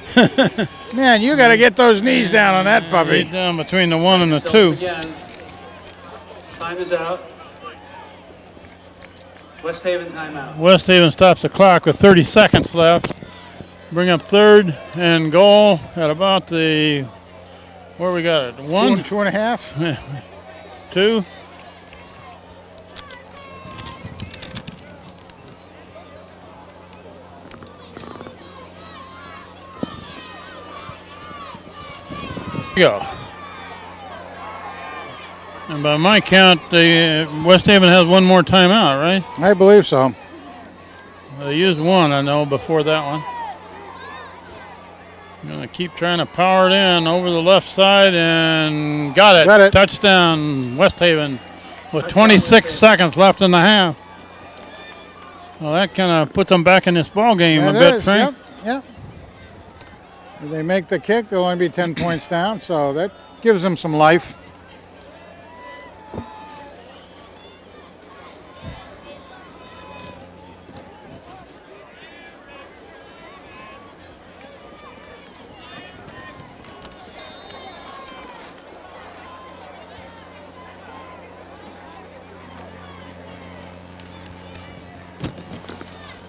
Man, you got to get those knees down on that puppy. He's down between the 1 and the So 2. again, time is out. West Haven timeout. West Haven stops the clock with 30 seconds left. Bring up 3rd and goal at about the, where we got it? 1? 2.5. 2. Go. And by my count, the West Haven has one more timeout, right? I believe so. They used one, I know, before that one. I'm going to keep trying to power it in over the left side and got it. Got it. Touchdown, West Haven, with 26 seconds left in the half. Well, that kind of puts them back in this ball game a bit, Frank. Yep. If they make the kick, they'll only be 10 points down, so that gives them some life.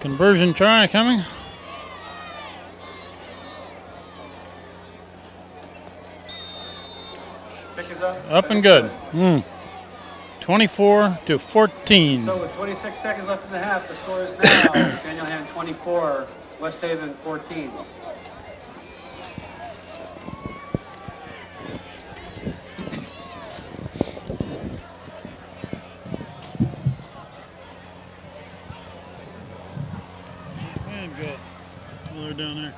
Conversion try coming. Pick is up. Up and good. 24-14. So with 26 seconds left in the half, the score is now Daniel Hand 24, West Haven 14. And go. Oh, they're down there.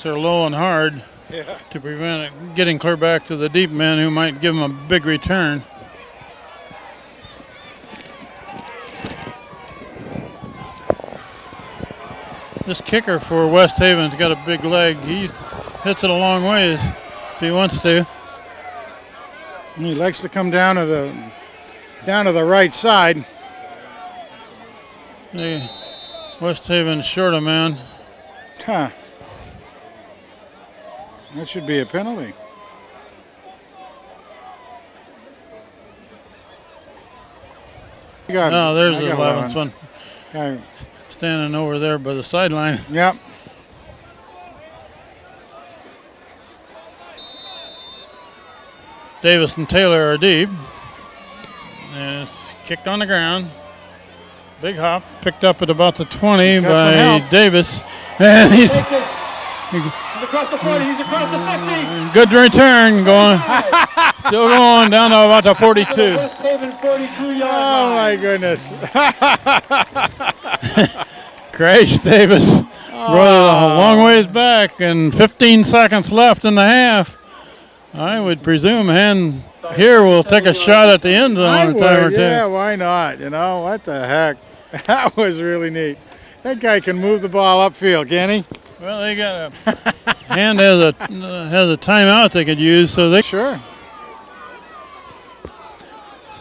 They're low and hard to prevent it getting clear back to the deep men who might give them a big return. This kicker for West Haven's got a big leg. He hits it a long ways if he wants to. And he likes to come down to the right side. Hey, West Haven's short a man. Huh. That should be a penalty. No, there's the 11th one. Okay. Standing over there by the sideline. Yep. Davis and Taylor are deep. And it's kicked on the ground. Big hop, picked up at about the 20 Got some by help. Davis. And he's Takes it. He's across the 40. He's across the 50. good return going. Still going down to about the To the 42. West Haven 42-yard Oh my line. goodness. Crash Davis brought it a long ways back and 15 seconds left in the half. I would presume Hand here will take a shot at the end zone I a time or would, two. yeah, why not? You know, what the heck? That was really neat. That guy can move the ball upfield, can he? Well, they got a Hand has a timeout they could use, so they Sure.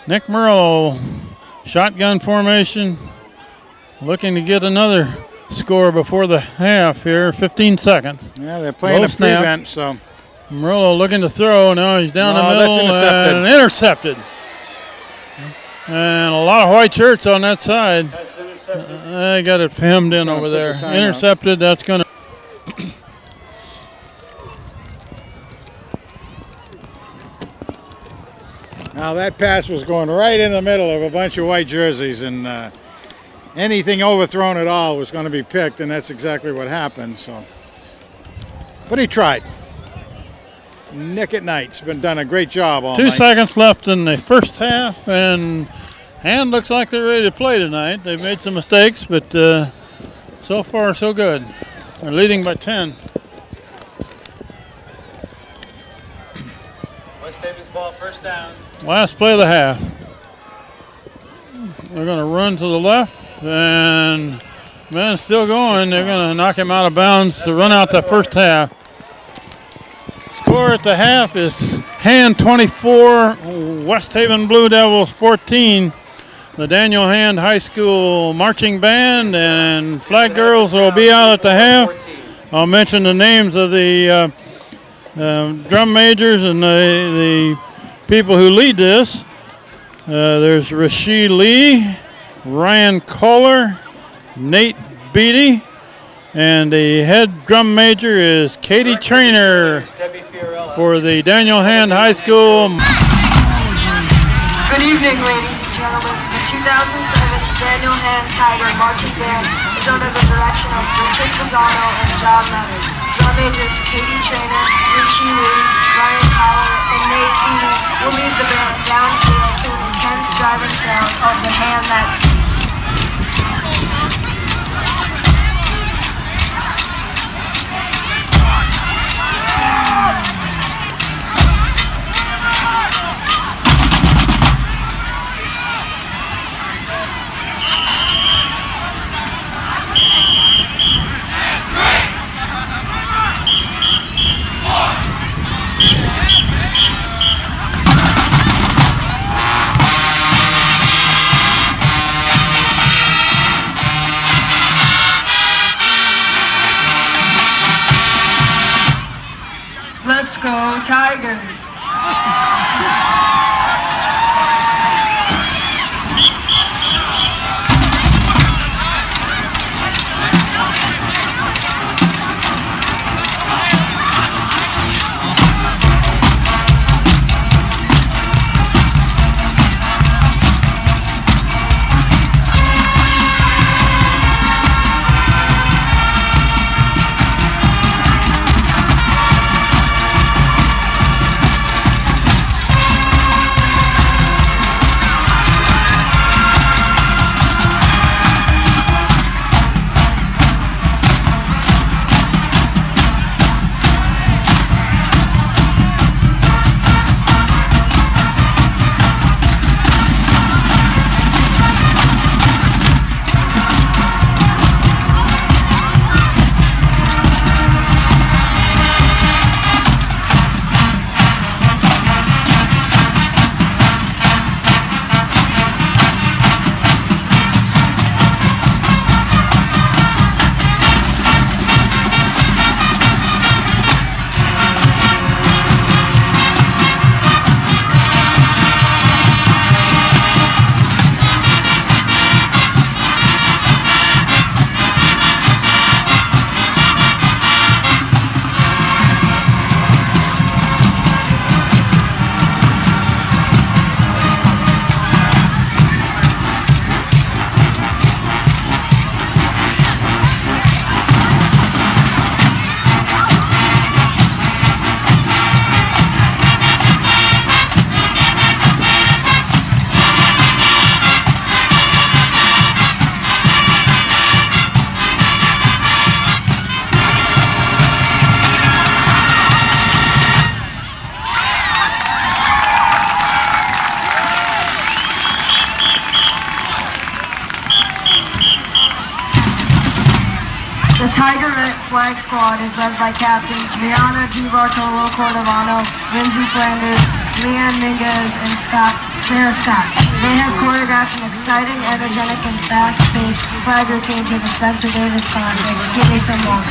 Nick Merle, shotgun formation, looking to get another score before the half here. 15 seconds. Yeah, they're playing Low a snap. prevent, so. Murillo looking to throw. Now he's down the No, middle that's intercepted. and intercepted. And a lot of white shirts on that side. That's intercepted. I got it hemmed in over take there. a timeout. Intercepted. That's going to. Now that pass was going right in the middle of a bunch of white jerseys, and anything overthrown at all was going to be picked, and that's exactly what happened. So, but he tried. Nick at Night's been done a great job all 2 night. seconds left in the first half, and Hand looks like they're ready to play tonight. They've made some mistakes, but so far so good. They're leading by 10. West Haven's ball, first down. Last play of the half. They're going to run to the left, and man, still going. They're going to knock him out of bounds to run out the first half. Score at the half is Hand 24, West Haven Blue Devils 14. The Daniel Hand High School marching band and flag girls will be out at the half. I'll mention the names of the drum majors and the people who lead this. There's Rasheed Lee, Ryan Kohler, Nate Beatty, and the head drum major is Katie Trainer for the Daniel Hand High School. Good evening, ladies and gentlemen. The 2007 Daniel Hand Tiger Marching Band is under the direction of Richard Pisano and John Leonard. Drum majors Katie Trainer, Richie Lee, Ryan Collar, and Nate Beatty will lead the band downfield to an intense driving sound of the hand that beats. Let's go Tigers! The Tiger Flag Squad is led by captains Rihanna DiBartolo Cordovano, Lindsay Flanders, Leanne Minguez, and Sarah Scott. They have choreographed an exciting, energetic, and fast-paced flag routine to the Spencer Davis Classic. Give me some more.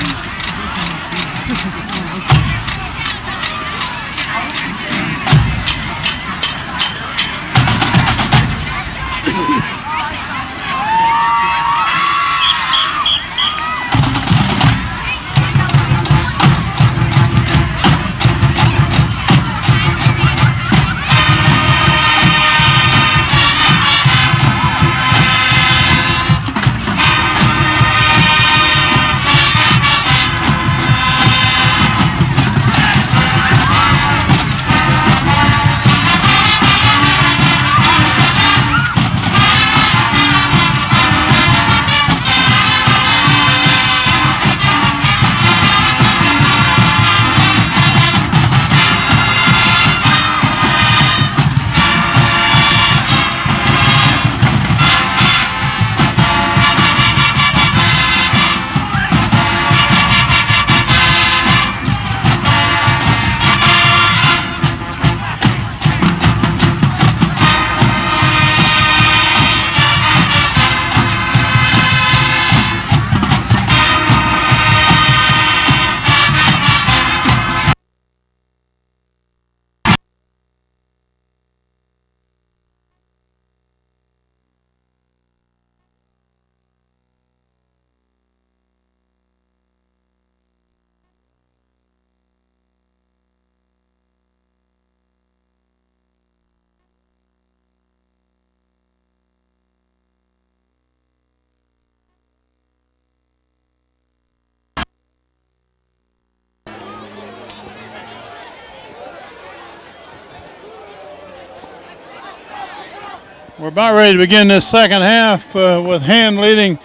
We're about ready to begin this second half with Hand leading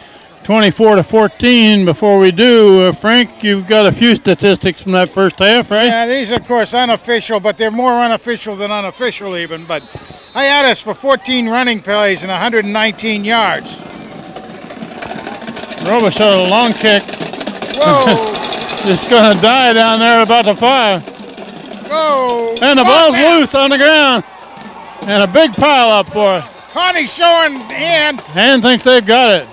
24-14. Before we do, Frank, you've got a few statistics from that first half, right? Yeah, these are, of course, unofficial, but they're more unofficial than unofficial even. But I had us for 14 running plays and 119 yards. Robichaud, a long kick. Whoa! Just going to die down there about the 5. Whoa! And the ball's loose on the ground. And a big pile up for it. Connie's showing hand. Hand thinks they've got it.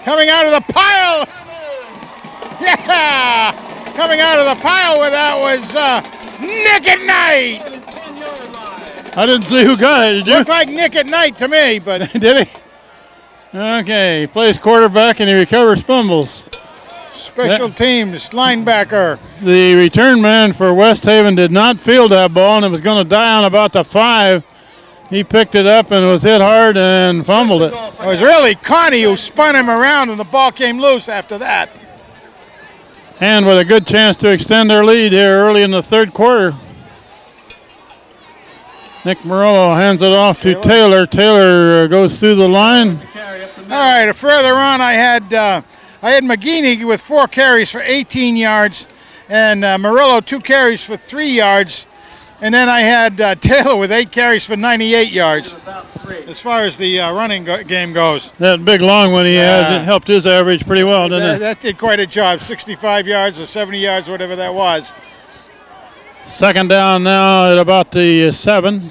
Coming out of the pile. Yeah! Coming out of the pile with that was Nick at Night. I didn't see who got it, did you? Looked like Nick at Night to me, but. Did he? Okay, he plays quarterback and he recovers fumbles. Special teams linebacker. The return man for West Haven did not field that ball and it was going to die on about the 5. He picked it up and was hit hard and fumbled it. It was really Connie who spun him around and the ball came loose after that. And with a good chance to extend their lead here early in the third quarter. Nick Morello hands it off to Taylor. Taylor goes through the line. All right, further on I had McGeeney with 4 carries for 18 yards and Morello 2 carries for 3 yards. And then I had Taylor with 8 carries for 98 yards. As far as the running game goes. That big long one he had helped his average pretty well, didn't it? That did quite a job. 65 yards or 70 yards, whatever that was. Second down now at about the 7.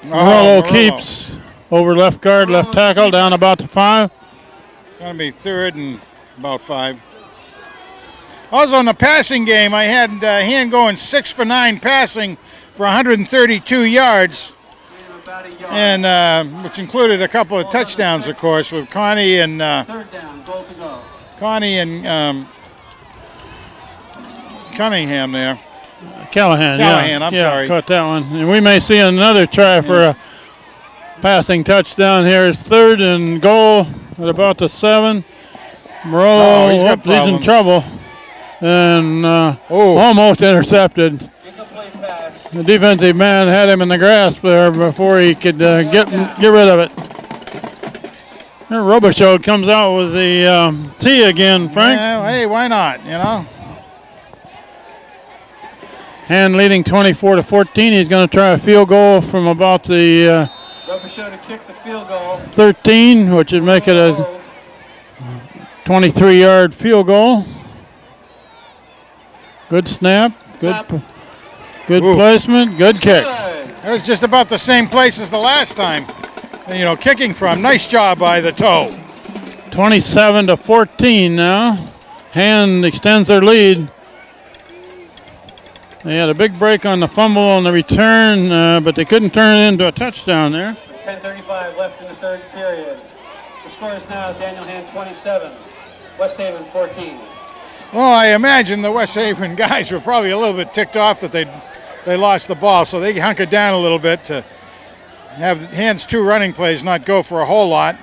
Morello keeps over left guard, left tackle, down about the 5. Going to be third and about 5. Also in the passing game, I had Hand going 6 for 9 passing for 132 yards, and which included a couple of touchdowns, of course, with Connie and Cunningham there. Callahan, I'm sorry. Caught that one. And we may see another try for a passing touchdown here. It's 3rd and goal at about the 7. Morello, he's in trouble. And almost intercepted. The defensive man had him in the grasp there before he could get rid of it. There Robichaud comes out with the T again, Frank. Well, hey, why not, you know? Hand leading 24-14. He's going to try a field goal from about the Robichaud to kick the field goal. 13, which would make it a 23-yard field goal. Good snap, good placement, good kick. It was just about the same place as the last time, you know, kicking from. Nice job by the toe. 27-14 now. Hand extends their lead. They had a big break on the fumble on the return, but they couldn't turn it into a touchdown there. 10:35 left in the third period. The score is now Daniel Hand 27, West Haven 14. Well, I imagine the West Haven guys were probably a little bit ticked off that they lost the ball, so they hunkered down a little bit to have Hand's 2 running plays not go for a whole lot.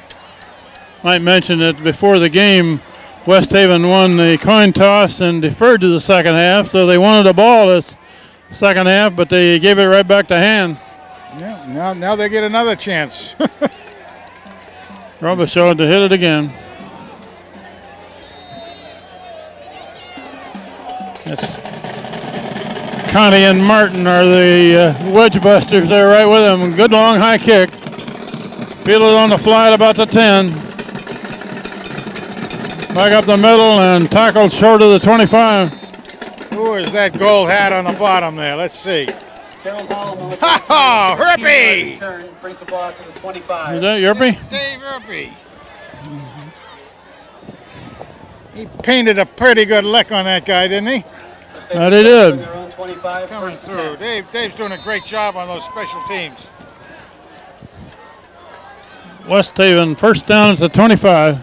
Might mention that before the game, West Haven won the coin toss and deferred to the second half, so they wanted the ball this second half, but they gave it right back to Hand. Yeah, now they get another chance. Robichaud to hit it again. That's Connie and Martin are the wedge busters there right with them. Good long high kick. Fielded on the fly at about the 10. Back up the middle and tackled short of the 25. Who is that gold hat on the bottom there? Let's see. Ha-ha! Herpy! Brings the ball out to the 25. Is that Yerpy? Dave Herpy. He painted a pretty good lick on that guy, didn't he? That he did. Coming through. Dave's doing a great job on those special teams. West Haven first down at the 25.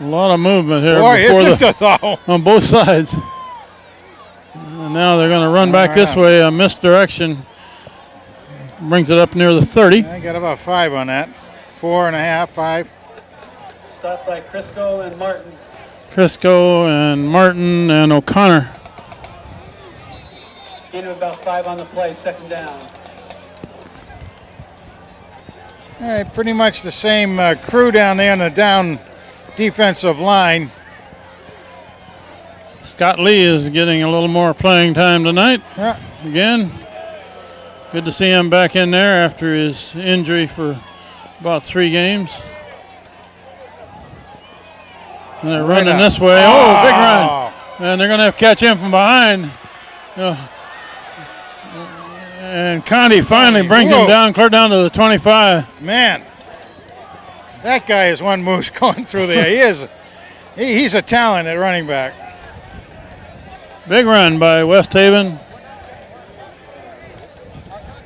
A lot of movement here on both sides. And now they're going to run back this way, a misdirection. Brings it up near the 30. I got about 5 on that. 4.5, 5. Stopped by Crisco and Martin. Crisco and Martin and O'Connor. Gain of about 5 on the play, second down. Pretty much the same crew down there on the down defensive line. Scott Lee is getting a little more playing time tonight. Yeah. Again, good to see him back in there after his injury for about 3 games. And they're running this way. Oh, big run. And they're going to have to catch him from behind. And Conti finally brings him down, clear down to the 25. Man, that guy is one moose going through there. He's a talent at running back. Big run by West Haven.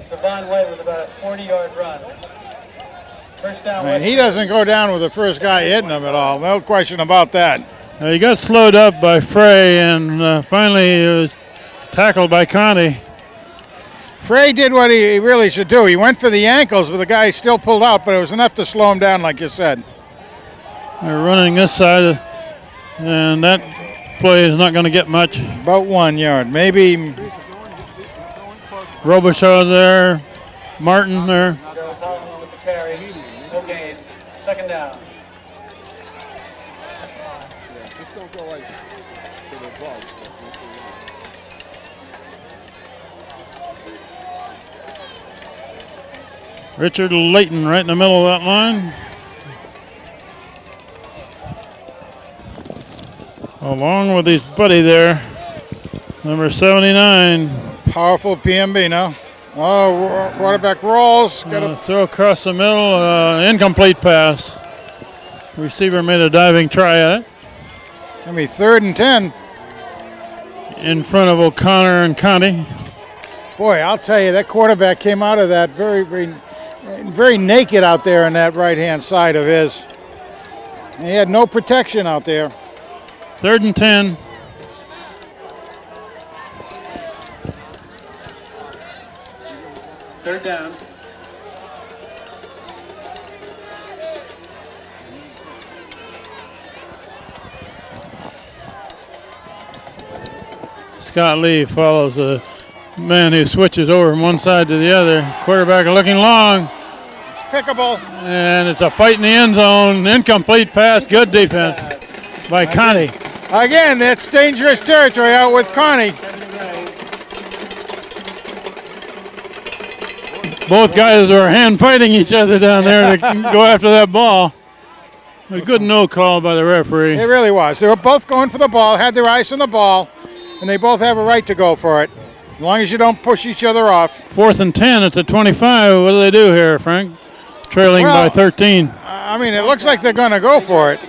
Devon White with about a 40-yard run. First down. And he doesn't go down with the first guy hitting him at all. No question about that. He got slowed up by Frey, and finally he was tackled by Conti. Frey did what he really should do. He went for the ankles, but the guy still pulled out, but it was enough to slow him down, like you said. They're running this side, and that play is not going to get much. About 1 yard, maybe. Robichaud there, Martin there. With the carry, no gain. Second down. Richard Layton right in the middle of that line. Along with his buddy there, number 79. Powerful PMB now. Oh, quarterback rolls. Got a throw across the middle, incomplete pass. Receiver made a diving try at it. Gonna be 3rd and 10. In front of O'Connor and Conti. Boy, I'll tell you, that quarterback came out of that very naked out there on that right-hand side of his. He had no protection out there. 3rd and 10. Third down. Scott Lee follows a man who switches over from one side to the other. Quarterback looking long. It's pickable. And it's a fight in the end zone. Incomplete pass. Good defense by Conti. Again, that's dangerous territory out with Conti. Both guys were hand fighting each other down there to go after that ball. A good no call by the referee. It really was. They were both going for the ball, had their eyes on the ball, and they both have a right to go for it, as long as you don't push each other off. 4th and 10 at the 25. What do they do here, Frank? Trailing by 13. I mean, it looks like they're going to go for it.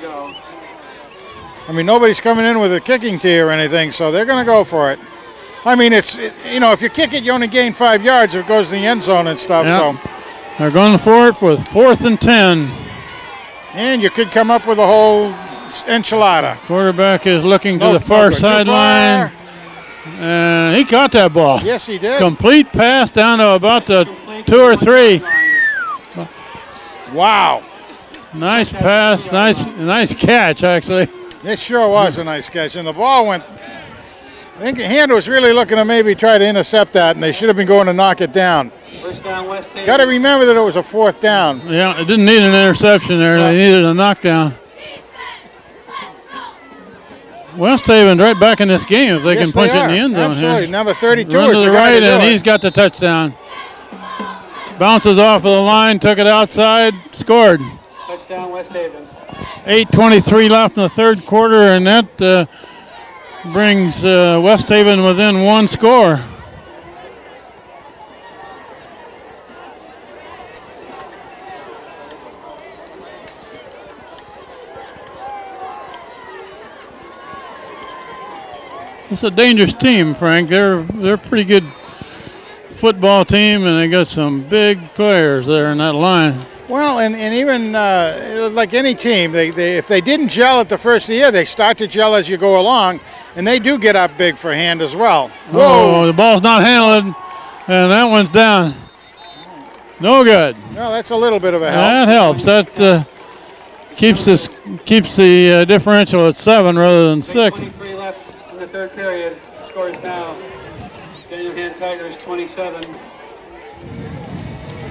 I mean, nobody's coming in with a kicking tee or anything, so they're going to go for it. I mean, if you kick it, you only gain 5 yards if it goes in the end zone and stuff. Yep. So they're going for it for 4th and 10. And you could come up with a whole enchilada. Quarterback is looking to the far sideline. And he caught that ball. Yes, he did. Complete pass down to about the 2 or 3. Wow. Nice pass. Nice catch, actually. It sure was a nice catch. And the ball went, I think the hand was really looking to maybe try to intercept that, and they should have been going to knock it down. First down, West Haven. Got to remember that it was a 4th down. Yeah, it didn't need an interception there. They needed a knockdown. West Haven right back in this game if they can punch it in the end zone. Absolutely. Here. Number 32 Run is to the guy right, to do and it. he's got the touchdown. Bounces off of the line, took it outside, scored. Touchdown, West Haven. 8:23 left in the 3rd quarter, and that brings West Haven within 1 score. It's a dangerous team, Frank. They're a pretty good football team, and they got some big players there in that line. Well, and even like any team, they if they didn't gel at the first of the year, they start to gel as you go along, and they do get up big for hand as well. Whoa, the ball's not handled, and that one's down. No good. Well, that's a little bit of a help. That helps. That keeps the differential at 7 rather than 6. 23 left in the third period. Scores now. Daniel Hand Tigers 27.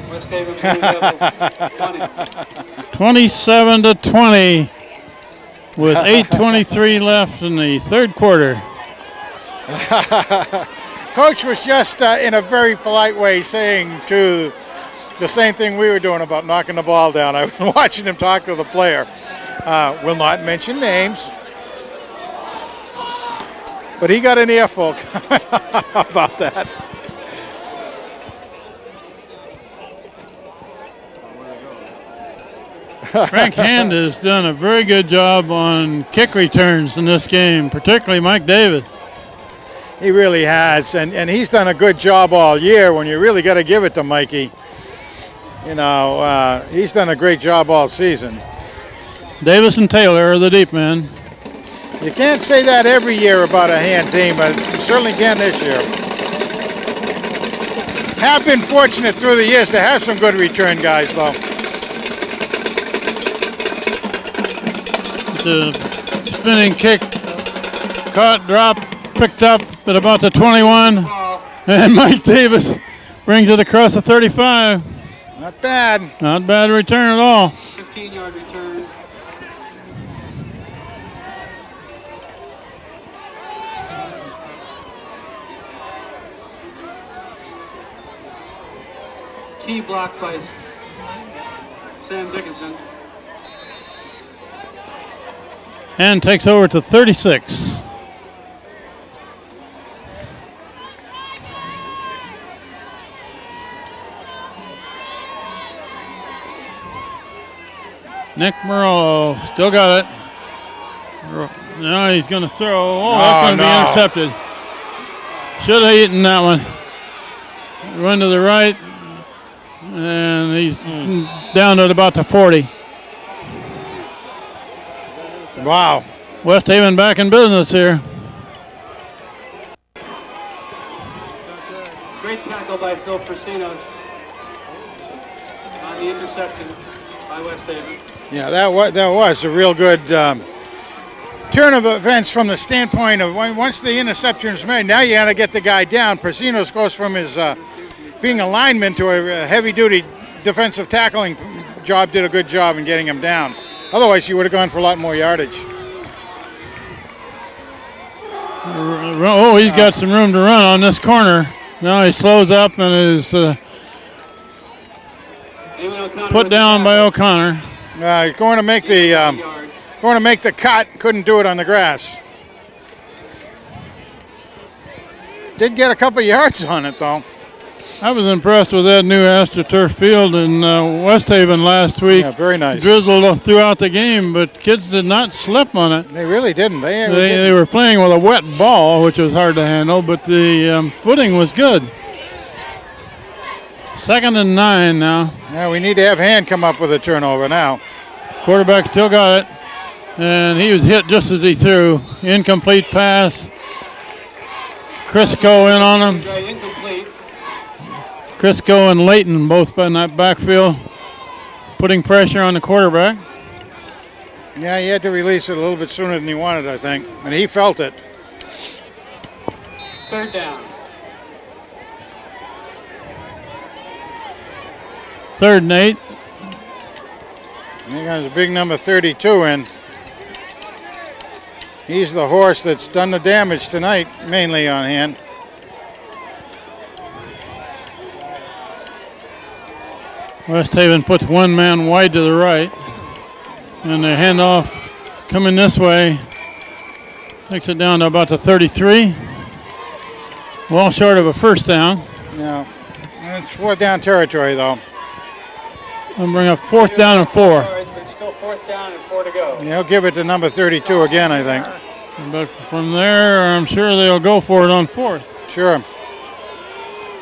West Haven Blue Devils 20. 27-20 with 8:23 left in the third quarter. Coach was just in a very polite way saying to the same thing we were doing about knocking the ball down. I was watching him talk to the player. Will not mention names, but he got an earful about that. Frank Hand has done a very good job on kick returns in this game, particularly Mike Davis. He really has, and he's done a good job all year. When you really got to give it to Mikey, you know, he's done a great job all season. Davis and Taylor are the deep men. You can't say that every year about a Hand team, but you certainly can this year. Have been fortunate through the years to have some good return guys, though. The spinning kick, caught, dropped, picked up at about the 21, and Mike Davis brings it across the 35. Not bad. Not bad return at all. 15-yard return. Key block by Sam Dickinson. And takes over to 36. Nick Morello still got it. Now he's going to throw. Oh, that's going to be intercepted. Should have eaten that one. Run to the right. And he's down at about the 40. Wow. West Haven back in business here. Great tackle by Phil Presinos on the interception by West Haven. Yeah, that was a real good turn of events from the standpoint of once the interception is made, now you got to get the guy down. Presinos goes from his being a lineman to a heavy-duty defensive tackling job, did a good job in getting him down. Otherwise, he would have gone for a lot more yardage. Oh, he's got some room to run on this corner. Now he slows up and is put down by O'Connor. Going to make the cut. Couldn't do it on the grass. Did get a couple yards on it though. I was impressed with that new AstroTurf field in West Haven last week. Yeah, very nice. Drizzled throughout the game, but kids did not slip on it. They really didn't. They were playing with a wet ball, which was hard to handle, but the footing was good. 2nd and 9 now. Yeah, we need to have Hand come up with a turnover now. Quarterback still got it, and he was hit just as he threw. Incomplete pass. Crisco in on him. Incomplete. Crisco and Layton both in that backfield, putting pressure on the quarterback. Yeah, he had to release it a little bit sooner than he wanted, I think, and he felt it. 3rd down. 3rd and 8. He got his big number 32 in. He's the horse that's done the damage tonight, mainly on Hand. West Haven puts one man wide to the right. And the handoff coming this way. Takes it down to about the 33. Well short of a first down. Yeah, it's 4th down territory though. And bring up 4th down and 4. But still 4th down and 4 to go. Yeah, he'll give it to number 32 again, I think. But from there, I'm sure they'll go for it on 4th. Sure.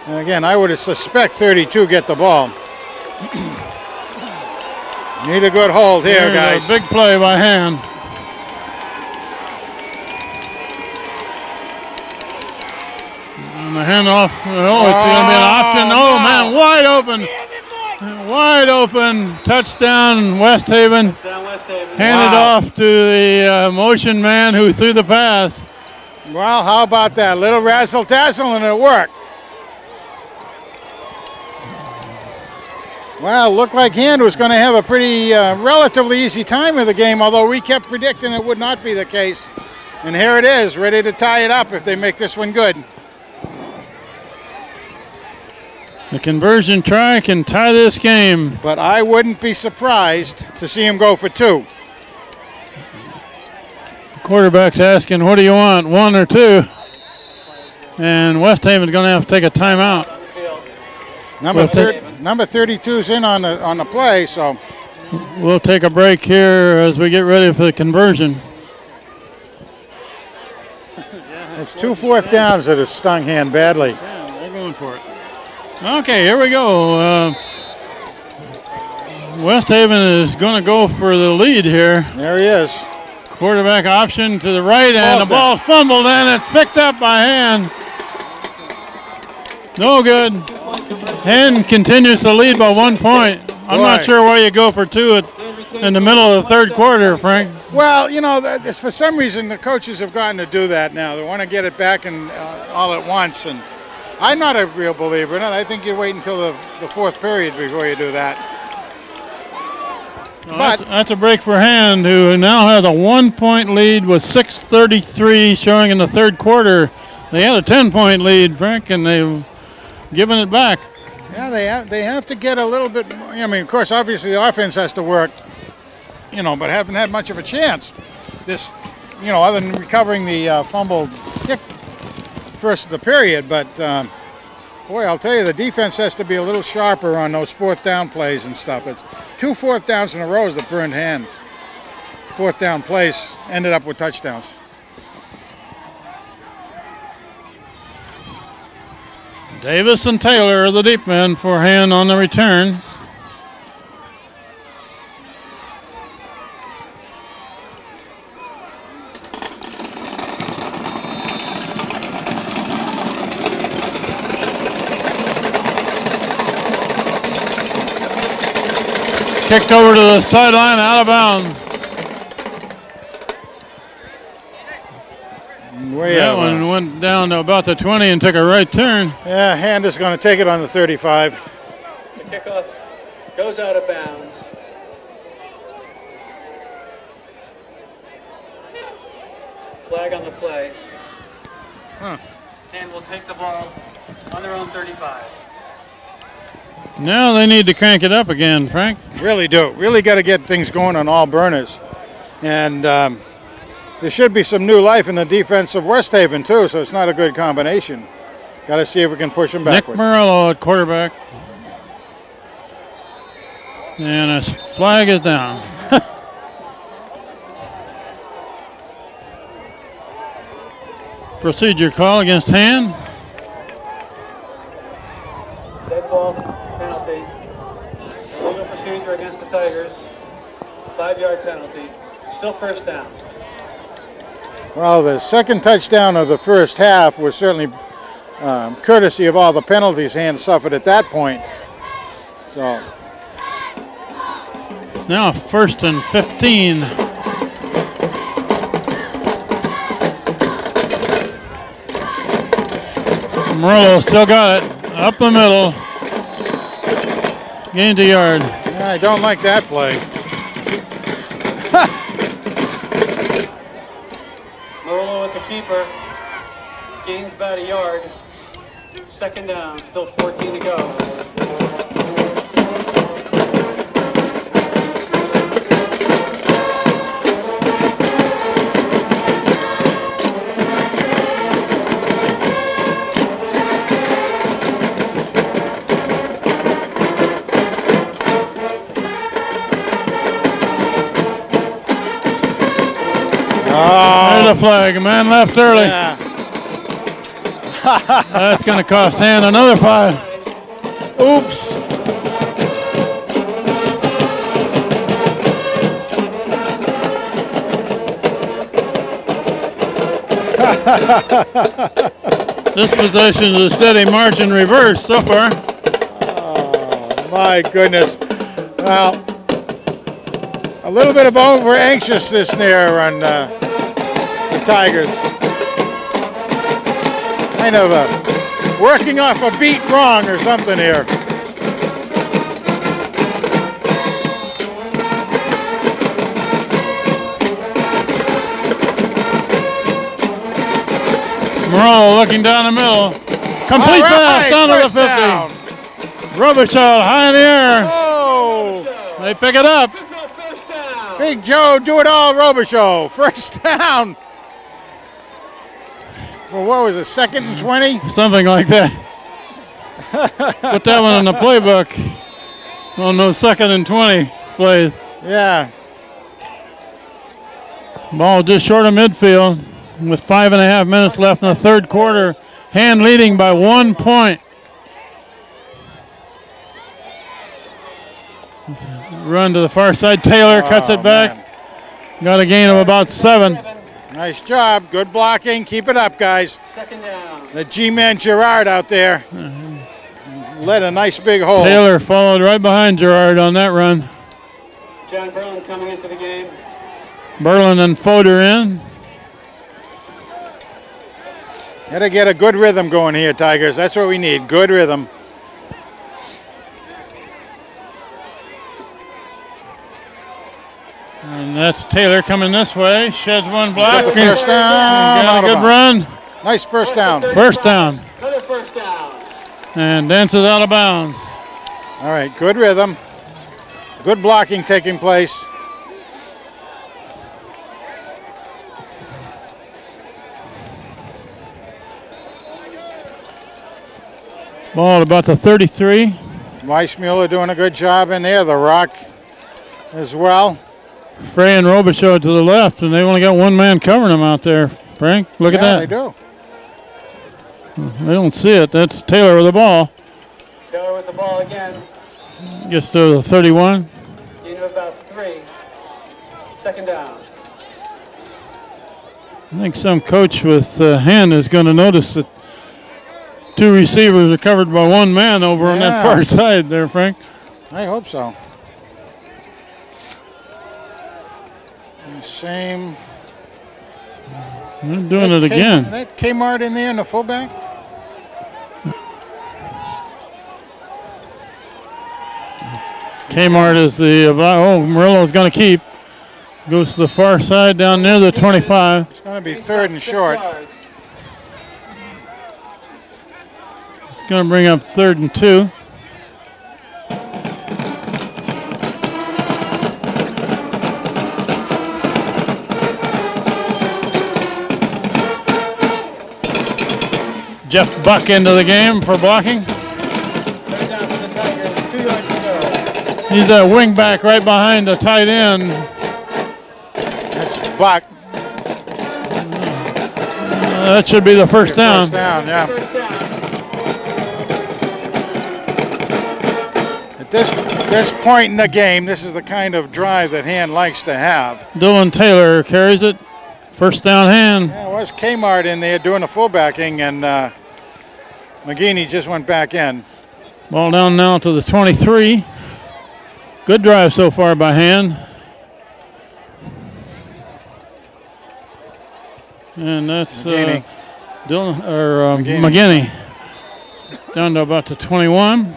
And again, I would suspect 32 get the ball. Need a good hold here, guys. A big play by Hand. And the handoff. Oh, it's going to be an option. Oh, man, wide open. Wide open touchdown, West Haven. Touchdown, West Haven. Handed off to the motion man who threw the pass. Well, how about that? Little razzle-dazzle and it worked. Well, looked like Hand was going to have a pretty relatively easy time of the game, although we kept predicting it would not be the case. And here it is, ready to tie it up if they make this one good. The conversion try can tie this game. But I wouldn't be surprised to see him go for 2. The quarterback's asking, what do you want, 1 or 2? And West Haven's going to have to take a timeout. Number 32's in on the play, so we'll take a break here as we get ready for the conversion. it's 2 fourth downs that have stung Hand badly. Yeah, they're going for it. Okay, here we go. West Haven is going to go for the lead here. There he is. Quarterback option to the right, and the ball fumbled, and it's picked up by Hand. No good. Hand continues to lead by 1 point. I'm not sure why you go for 2 in the middle of the third quarter, Frank. Well, you know, for some reason the coaches have gotten to do that now. They want to get it back and all at once, and I'm not a real believer in it. I think you wait until the fourth period before you do that. Well, that's a break for Hand, who now has a 1 point lead with 6:33 showing in the third quarter. They had a 10-point lead, Frank, and they've given it back. Yeah, they have to get a little bit more. I mean, of course, obviously the offense has to work, you know, but haven't had much of a chance. This, you know, other than recovering the fumbled kick first of the period. But, boy, I'll tell you, the defense has to be a little sharper on those fourth down plays and stuff. It's 2 fourth downs in a row that burned Hand. Fourth down plays ended up with touchdowns. Davis and Taylor are the deep men for Hand on the return. Kicked over to the sideline, out of bounds. That one went down to about the 20 and took a right turn. Yeah, Hand is going to take it on the 35. The kickoff goes out of bounds. Flag on the play. And will take the ball on their own 35. Now they need to crank it up again, Frank. Really do. Really got to get things going on all burners. And there should be some new life in the defense of West Haven, too, so it's not a good combination. Got to see if we can push them backward. Nick Morello at quarterback. And a flag is down. Procedure call against Hand. Dead ball penalty. Illegal procedure against the Tigers. 5-yard penalty. Still first down. Well, the second touchdown of the first half was certainly courtesy of all the penalties Hand suffered at that point. So it's now 1st and 15. Morello still got it. Up the middle. Gains a yard. Yeah, I don't like that play. Morello with the keeper. Gains about a yard. Second down. Still 14 to go. There's a flag. A man left early. Yeah. That's going to cost Hand another 5. Oops. This possession is a steady march in reverse so far. Oh, my goodness. Well, a little bit of over anxiousness there on the Tigers. Kind of working off a beat wrong or something here. Morello looking down the middle. Complete pass down to the 50. Down. Robichaud high in the air. Oh, They pick it up. Big Joe, do it all, Robichaud. First down. Well, what was it, 2nd and 20? Something like that. Put that one in the playbook. Oh, no, 2nd and 20 plays. Yeah. Ball just short of midfield with 5.5 minutes left in the third quarter. Hand leading by 1 point. Run to the far side. Taylor cuts it back. Man. Got a gain of about 7. Nice job. Good blocking. Keep it up, guys. 2nd down. The G-man Gerard out there led a nice big hole. Taylor followed right behind Gerard on that run. John Berlin coming into the game. Berlin and Foder in. Gotta get a good rhythm going here, Tigers. That's what we need. Good rhythm. And that's Taylor coming this way. Sheds one block. Got the first down. Got a good run. Nice first down. First down. Another first down. And dances out of bounds. All right, good rhythm. Good blocking taking place. Ball at about the 33. Weissmuller doing a good job in there. The Rock as well. Frey and Robichaud to the left, and they only got one man covering them out there. Frank, look at that. They do. They don't see it. That's Taylor with the ball. Taylor with the ball again. Gets to the 31. Gain of about 3. 2nd down. I think some coach with hand is going to notice that 2 receivers are covered by one man over on that far side there, Frank. I hope so. Same. They're doing it again. That Kmart in there in the fullback? Kmart is the, Murillo's going to keep. Goes to the far side down near the 25. It's going to be 3rd and short. It's going to bring up 3rd and 2. Jeff Buck into the game for blocking. Third down for the Tigers. 2 yards to go. He's a wing back right behind the tight end. That's Buck. That should be the first down. First down, yeah. First down. At this point in the game, this is the kind of drive that Hand likes to have. Dylan Taylor carries it. First down hand. Yeah, it was Kmart in there doing the fullbacking, and McGinney just went back in. Ball down now to the 23. Good drive so far by Hand. And that's McGinney. McGinney. Down to about the 21.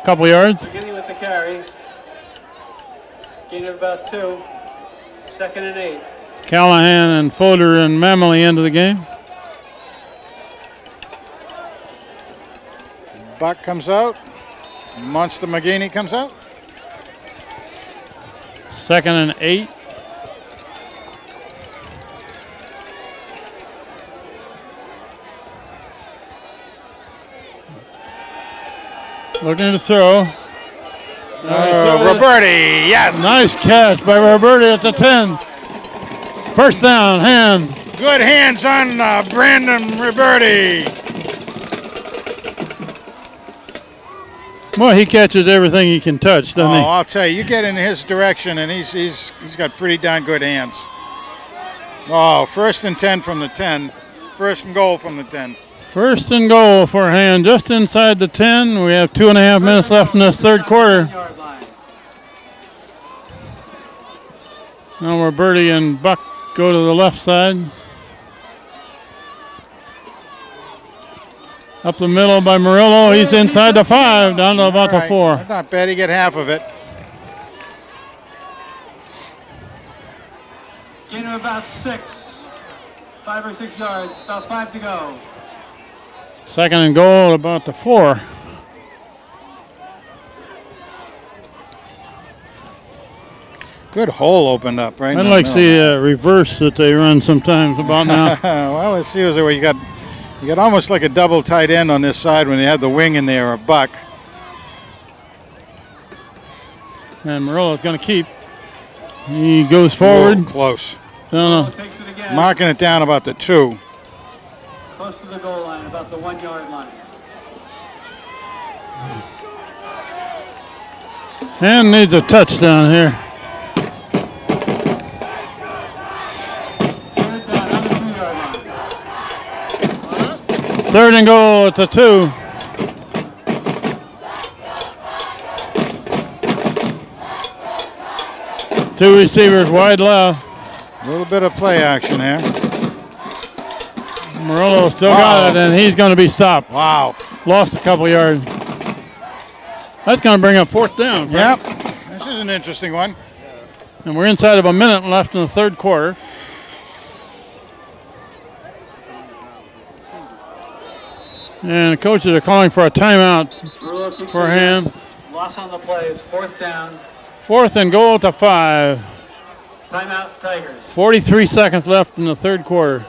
Couple yards. McGinney with the carry. Gain of about 2. 2nd and 8. Callahan and Foder and Mamely into the game. Buck comes out. Monster McGinney comes out. 2nd and 8. Looking to throw. Roberti, yes. Nice catch by Roberti at the 10. First down, Hand. Good hands on Brandon Roberti. Well, he catches everything he can touch, doesn't he? I'll tell you, you get in his direction, and he's got pretty darn good hands. Oh, 1st and 10 from the 10. 1st and goal from the 10. 1st and goal for Hand, just inside the 10. We have 2.5 minutes left in this third quarter. Now where Birdie and Buck go to the left side. Up the middle by Murillo. He's inside the 5, down to about the 4. Not bad. He get half of it. Gain of about 6. 5 or 6 yards. About 5 to go. Second and goal about the 4. Good hole opened up right now. I'd like to see a reverse that they run sometimes about now. Well, let's see where you got almost like a double tight end on this side when you have the wing in there, or Buck. And Murillo's going to keep. He goes forward. Whoa, close. Takes it again. Marking it down about the 2. Close to the goal line, about the 1 yard line. And needs a touchdown here. Third and goal at the 2. Two receivers wide left. A little bit of play action here. Murillo still got it, and he's going to be stopped. Wow. Lost a couple yards. That's going to bring up 4th down. Yep. This is an interesting one. And we're inside of a minute left in the 3rd quarter. And the coaches are calling for a timeout for him. Loss on the play. It's 4th down. 4th and goal to 5. Timeout, Tigers. 43 seconds left in the 3rd quarter.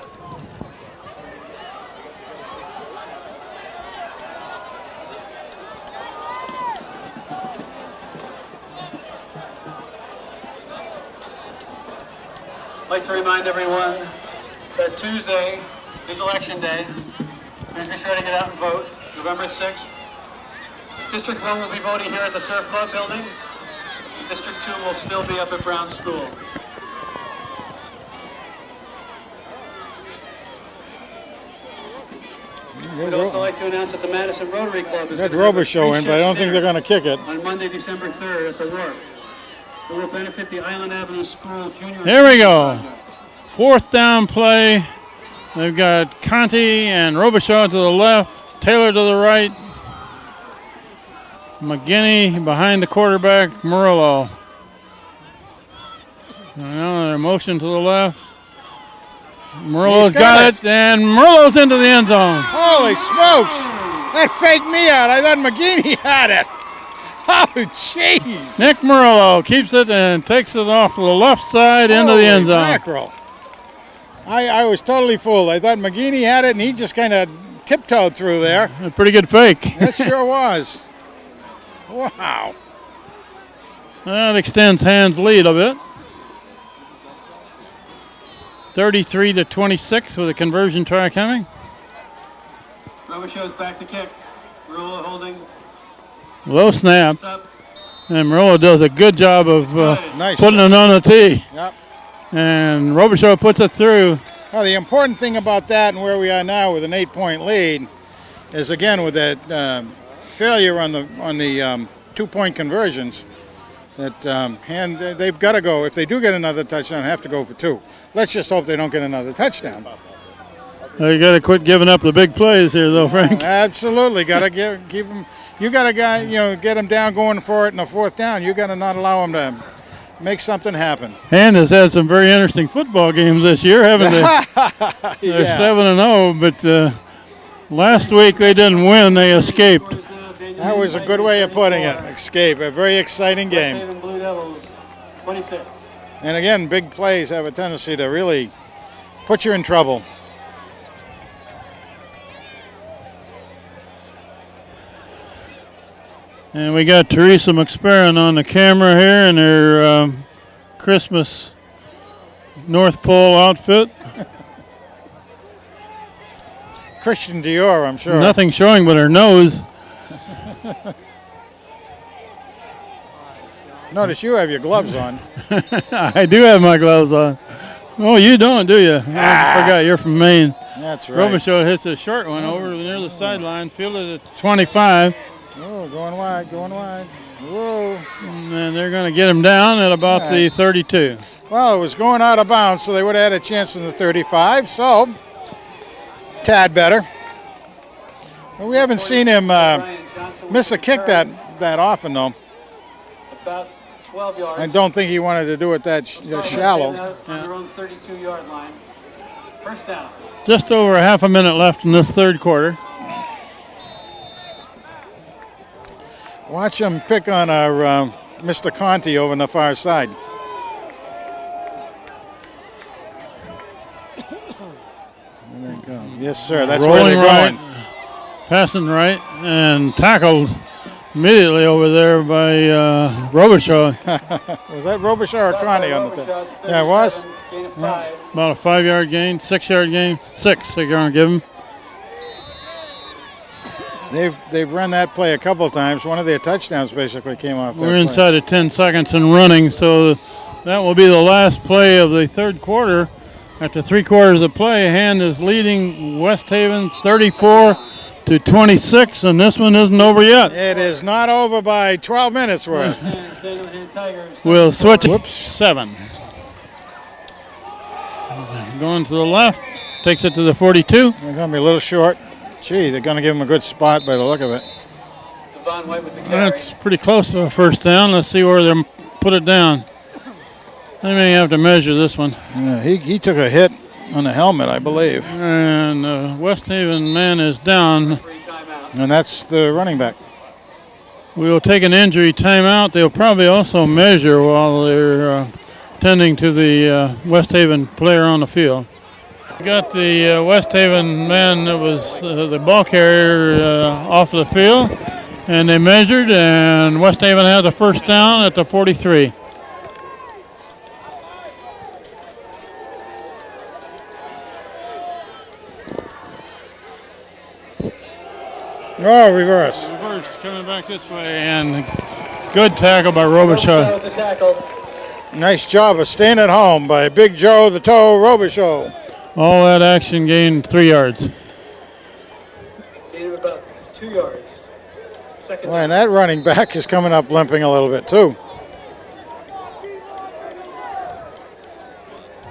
I'd like to remind everyone that Tuesday is Election Day. Please be sure to get out and vote. November 6th. District 1 will be voting here at the Surf Club building. District 2 will still be up at Brown School. We'd also like to announce that the Madison Rotary Club is Had going to have a Robichaux in, but I don't think they're going to kick it. on Monday, December 3rd at the Wharf. It will benefit the Island Avenue School Junior. Here we go. 4th down play. They've got Conti and Robichaux to the left, Taylor to the right, McGinney behind the quarterback, Murillo. Now they're motion to the left. Murillo's got it, and Murillo's into the end zone. Holy smokes! That faked me out. I thought McGinney had it. Oh, jeez. Nick Murillo keeps it and takes it off the left side into the end zone. Mackerel. I was totally fooled. I thought McGinney had it, and he just kind of tiptoed through there. A pretty good fake. That sure was. Wow. That extends Hand's lead a bit. 33-26 with a conversion try coming. Robichaux's back to kick. Murillo holding. Low snap. Up. And Murillo does a good job of Nice. putting it on the tee. Yep. And Robichaux puts it through. Well, the important thing about that and where we are now with an 8-point lead is, again, with that failure on the 2-point conversions, that and they've got to go. If they do get another touchdown, have to go for 2. Let's just hope they don't get another touchdown. You got to quit giving up the big plays here, though, Frank. Absolutely, got to keep them. You got to get them down going for it in the 4th down. You got to not allow them to make something happen. Hand has had some very interesting football games this year, haven't they? They're 7-0, but last week they didn't win; they escaped. That was a good way of putting it. Escape, a very exciting game. Blue Devils, 26. And again, big plays have a tendency to really put you in trouble. And we got Teresa McSparron on the camera here in her Christmas North Pole outfit. Christian Dior, I'm sure. Nothing showing but her nose. Notice you have your gloves on. I do have my gloves on. Oh, you don't, do you? I forgot you're from Maine. That's right. Robichaux hits a short one over near the sideline, fielded at 25. Oh, going wide, going wide. Whoa. And they're going to get him down at about the 32. Well, it was going out of bounds, so they would have had a chance in the 35. So, tad better. Well, we haven't seen him miss a kick that often, though. About 12 yards. I don't think he wanted to do it that shallow. On your own 32-yard line. First down. Just over a half a minute left in this third quarter. Watch him pick on our Mr. Conti over on the far side. There they go. Yes, sir. That's where Rolling they're right, going. passing right, and tackled immediately over there by Robichaud. Was that Robichaud or Conti on the top? Yeah, it was. Gain of 5. About a 5-yard gain, 6-yard gain, 6 they're going to give him. They've run that play a couple of times. One of their touchdowns basically came off that We're play. inside of 10 seconds and running, so that will be the last play of the third quarter. After 3 quarters of play, Hand is leading West Haven 34-26, and this one isn't over yet. It is not over by 12 minutes worth. We'll switch. Whoops. 7. Going to the left, takes it to the 42. They're going to be a little short. Gee, they're going to give him a good spot by the look of it. Devon White with the carry. That's pretty close to a first down. Let's see where they put it down. They may have to measure this one. Yeah, he took a hit on the helmet, I believe. And West Haven man is down. And that's the running back. We will take an injury timeout. They'll probably also measure while they're tending to the West Haven player on the field. We got the West Haven man that was the ball carrier off the field, and they measured, and West Haven has a first down at the 43. Oh, reverse. Reverse coming back this way, and good tackle by Robichaud. Nice job of staying at home by Big Joe the Toe Robichaud. All that action gained 3 yards. Gain of about 2 yards. Second Well, and that running back is coming up limping a little bit, too.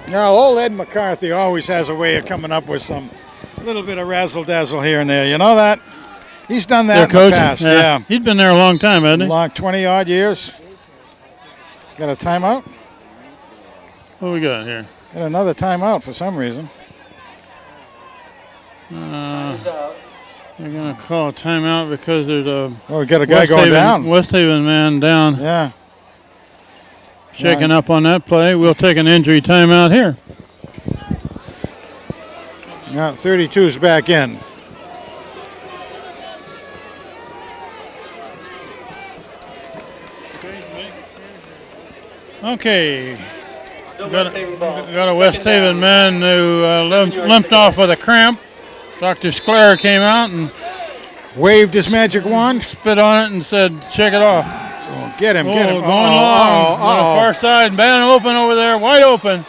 Now, old Ed McCarthy always has a way of coming up with some little bit of razzle-dazzle here and there. You know that? He's done that Their in coach? the past, yeah. He'd been there a long time, hasn't he? Long 20-odd years. Got a timeout? What we got here? Got another timeout for some reason. They're going to call a timeout because there's a Oh, we got a guy going down. West Haven man down. Yeah. Shaking up on that play. We'll take an injury timeout here. Now 32's back in. Okay. Still Got West Haven ball. a West Haven man who limped off with a cramp. Dr. Sclair came out and Waved his magic wand. spit on it and said, check it off. Oh, get him, Oh, get him. going long on the far side. Man open over there, wide open.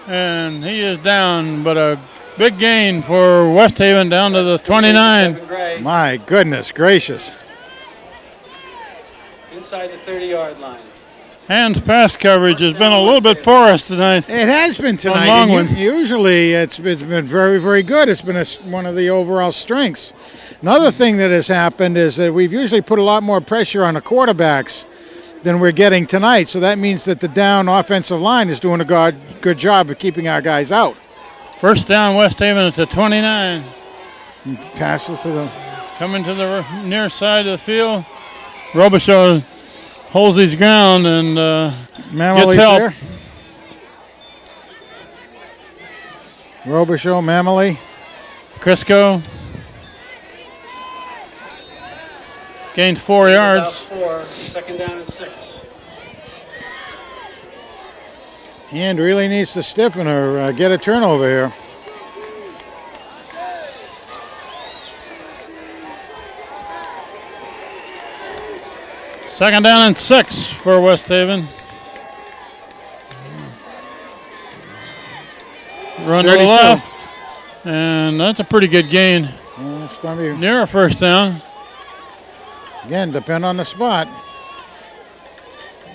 And he is down, but a big gain for West Haven down to the 29. My goodness gracious. Inside the 30-yard line. Hand's pass coverage has been a little bit porous tonight. It has been tonight. long and ones. Usually it's been very, very good. It's been one of the overall strengths. Another thing that has happened is that we've usually put a lot more pressure on the quarterbacks than we're getting tonight. So that means that the down offensive line is doing a good job of keeping our guys out. First down, West Haven at the 29. And passes to the Coming to the near side of the field. Robichaud holds his ground and Mamalee's gets help. there. Robichaud, Mamalee. Crisco gained 4 yards. About 4. Second down and 6. Hand really needs to stiffen or get a turnover here. Second down and 6 for West Haven. Run to the 32. left, and that's a pretty good gain. It's going to be, Near a first down. again, depend on the spot.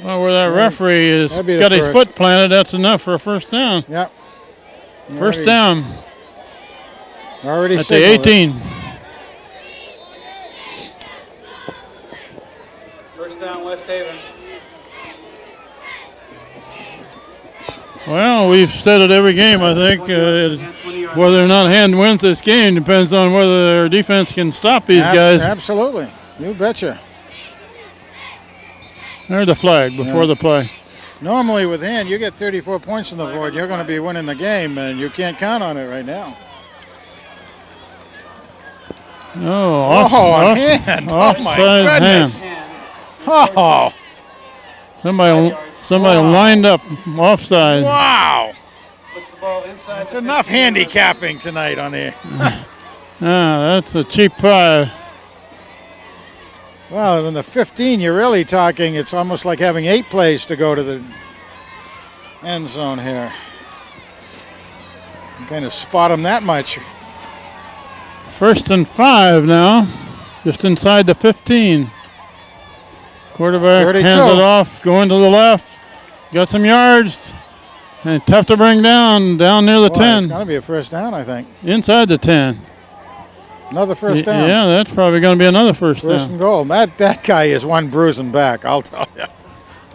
Well, where that referee has That'd be the got his first. foot planted, that's enough for a first down. Yep. First down Already at the signaled it. 18. First down, West Haven. Well, we've said it every game, I think. Whether or not Hand wins this game depends on whether their defense can stop these guys. Absolutely. You betcha. There's the flag before the play. Normally with Hand, you get 34 points on the board. You're going to be winning the game, and you can't count on it right now. Oh, Hand. Oh, my offside goodness. hand. Oh, Somebody lined up offside. wow. Puts the ball inside. That's enough handicapping tonight on here. That's a cheap 5. Well, in the 15, you're really talking, it's almost like having 8 plays to go to the end zone here. You kind of spot them that much. First and 5 now, just inside the 15. Quarterback 32. hands it off, going to the left. Got some yards, and tough to bring down near the Boy, 10. It's going to be a first down, I think. Inside the 10. Another first down. Yeah, that's probably going to be another first First down. and goal. That guy is one bruising back, I'll tell you.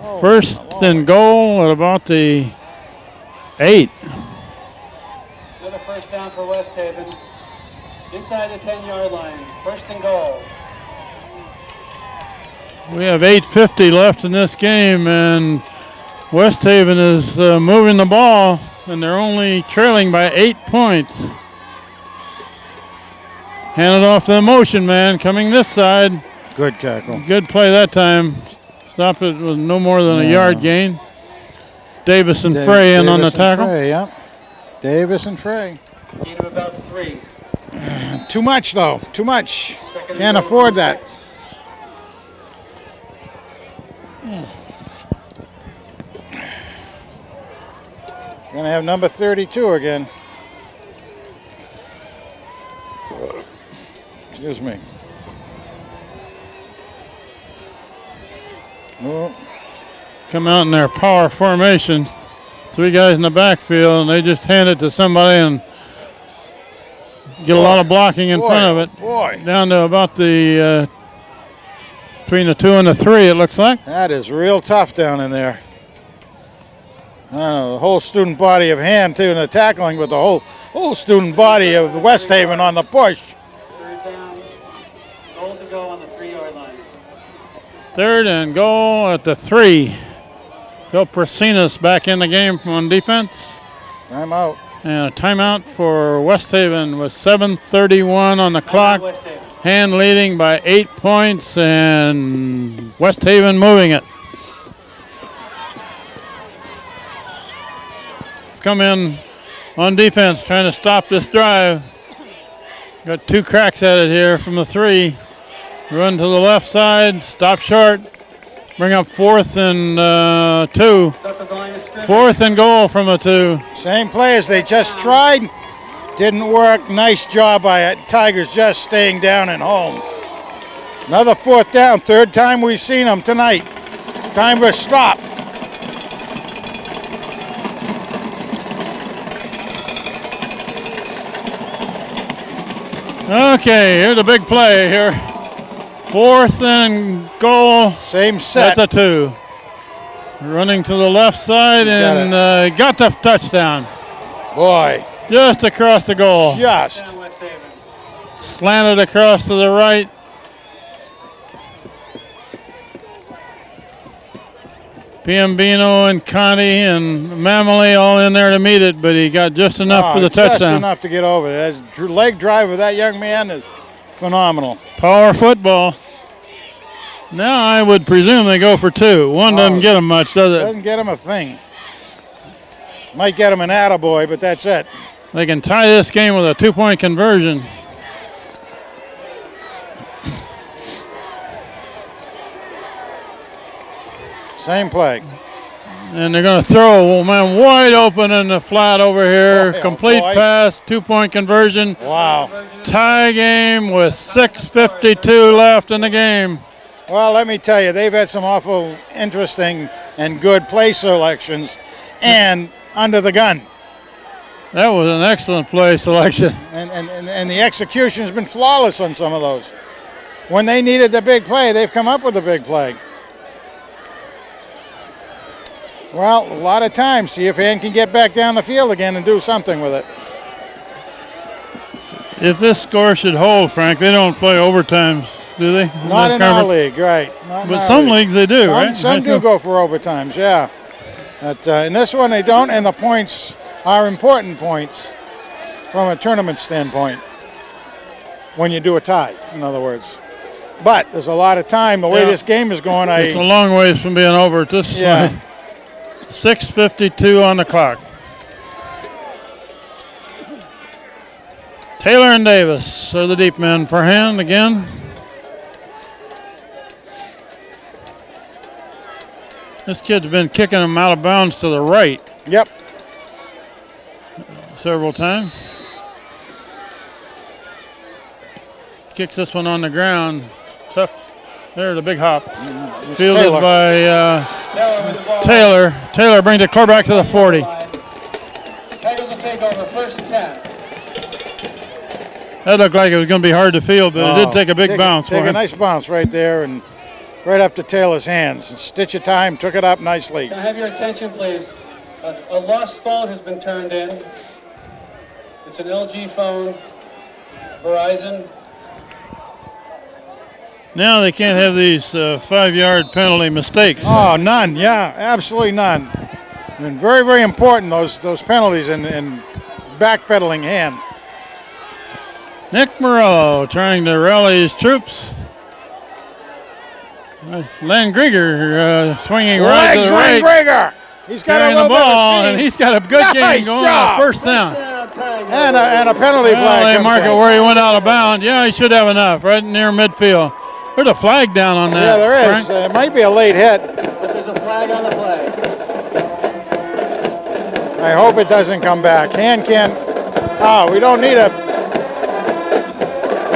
Oh, First and goal at about the 8. Another first down for West Haven. Inside the 10-yard line. First and goal. We have 8:50 left in this game, and West Haven is moving the ball, and they're only trailing by 8 points. Handed off to the motion man coming this side. Good tackle. Good play that time. Stop it with no more than a yard gain. Davis and Frey in on the tackle. Frey, yeah. Davis and Frey. Gain of about 3. Too much, though. Too much. Second and Can't goal afford from that. 6. Gonna have number 32 again. Excuse me. Oh, Come out in their power formation. 3 guys in the backfield, and they just hand it to somebody and get a lot of blocking in front of it. Boy, Down to about the between the 2 and the 3, it looks like. that is real tough down in there. I don't know, the whole student body of Hand too in the tackling, with the whole student body of West Haven on the push. Third down. Goal to go on the 3-yard line. Third and goal at the 3. Phil Prasinas back in the game on defense. I'm out. And a timeout for West Haven with 7:31 on the clock. West Haven. Hand leading by 8 points, and West Haven moving it. Come in on defense, trying to stop this drive. Got 2 cracks at it here from the 3. Run to the left side, stop short. Bring up 4th and 2. Stuck at the line of scrimmage. 4th and goal from the 2. Same play as they just tried. Didn't work. Nice job by Tigers just staying down and home. Another 4th down. 3rd time we've seen them tonight. It's time for a stop. Okay, here's a big play here. 4th and goal. Same set. That's a 2. Running to the left side and got the touchdown. Boy, Just across the goal. just. Down West Haven. Slanted across to the right. Piambino and Conti and Mamali all in there to meet it, but he got just enough for the Just touchdown. enough to get over there. His leg drive of that young man is phenomenal. Power football. Now I would presume they go for 2. One doesn't get them much, does it? Doesn't get him a thing. Might get him an attaboy, but that's it. They can tie this game with a 2-point conversion. Same play. And they're going to throw a man wide open in the flat over here. Boy, oh Complete boy. pass, 2-point conversion. Wow. Tie game with 6:52 left in the game. Well, let me tell you, they've had some awful interesting and good play selections and under the gun. That was an excellent play selection. And the execution's been flawless on some of those. When they needed the big play, they've come up with the big play. Well, a lot of times, see if Ann can get back down the field again and do something with it. If this score should hold, Frank, they don't play overtimes, do they? Not in our league, right. But some leagues they do, right? Some do go for overtimes, yeah. But in this one they don't, and the points are important points from a tournament standpoint when you do a tie, in other words. But there's a lot of time. The way this game is going, it's a long ways from being over at this point. 6:52 on the clock. Taylor and Davis are the deep men for hand again. This kid's been kicking them out of bounds to the right. Yep. Several times. Kicks this one on the ground. Tough. There's a big hop. Fielded Taylor. by Taylor. Taylor brings it clear back to the 40. Tigers will take over, 1st and 10. That looked like it was going to be hard to field, but it did take a big bounce for Take a him. nice bounce right there and right up to Taylor's hands. Stitch of time, took it up nicely. Can I have your attention, please? A lost phone has been turned in. It's an LG phone, Verizon. Now they can't have these 5-yard penalty mistakes. Oh, none. Yeah, absolutely none. And very, very important, those penalties in backpedaling hand. Nick Morello trying to rally his troops. That's Len Grieger swinging right to the right. Grieger. He's got carrying a the little ball, bit of and he's got a good Nice game going job. on 1st down. and a penalty Well, flag. they comes mark it out. where he went out of bounds. Yeah, he should have enough, right near midfield. There's a flag down on that. Yeah, there is. Frank. It might be a late hit. But there's a flag on the play. I hope it doesn't come back. Hand can't. Oh, we don't need a.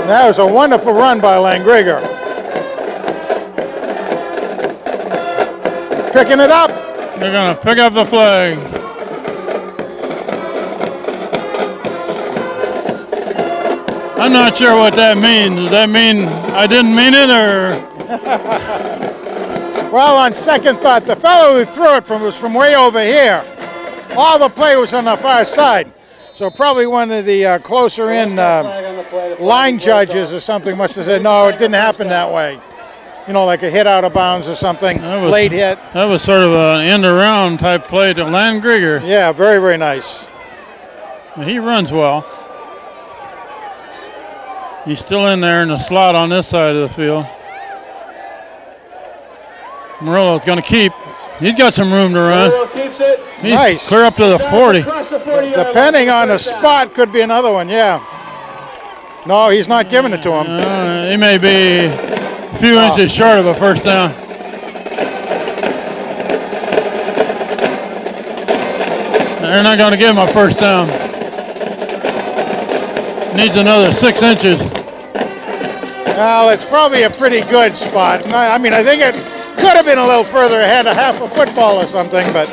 That was a wonderful run by Langriger. Picking it up. They're going to pick up the flag. I'm not sure what that means. Does that mean I didn't mean it, or? Well, on second thought, the fellow who threw it was from way over here. All the play was on the far side. So probably one of the closer in line judges or something must have said, no, it didn't happen that way. You know, like a hit out of bounds or something, late hit. That was sort of an end-around type play to Len Grieger. Yeah, very, very nice. He runs well. He's still in there in the slot on this side of the field. Morello's going to keep. He's got some room to run. Morello keeps it. He's Nice. clear up to the 40. Across the 40-yard Depending line. on the spot, could be another one, yeah. No, he's not giving it to him. He may be a few inches short of a 1st down. They're not going to give him a 1st down. Needs another 6 inches. Well, it's probably a pretty good spot. I mean, I think it could have been a little further ahead, a half a football or something, but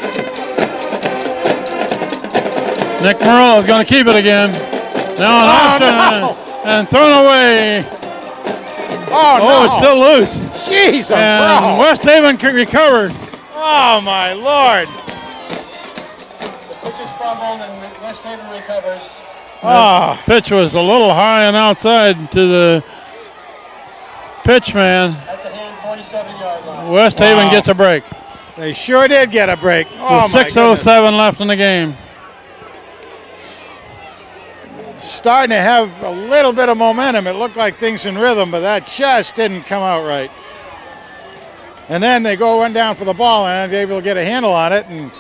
Nick Morello is going to keep it again. Now an option no. and thrown away. oh no. Oh, it's still loose. Jeez, And bro. West Haven recovers. Oh, my Lord. The pitch is fumbled and West Haven recovers. Oh, Pitch was a little high and outside to the pitch man. At the hand, 47-yard line. West Haven gets a break. they sure did get a break. Oh, With my 6:07 left in the game. goodness. Starting to have a little bit of momentum. It looked like things in rhythm, but that just didn't come out right. And then they run down for the ball and they're able to get a handle on it, and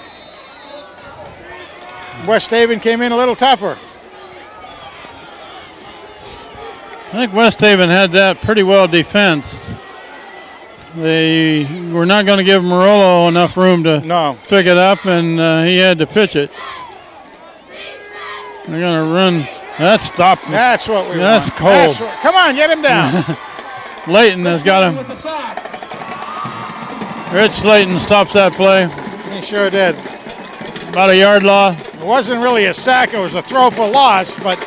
West Haven came in a little tougher. I think West Haven had that pretty well defensed. They were not going to give Morello enough room to No. pick it up, and he had to pitch it. They're going to run. That stopped. That's what we That's want. cold. Come on, get him down. Layton has got him. With the sack. Rich Layton stops that play. He sure did. About a yard loss. It wasn't really a sack, it was a throw for loss, but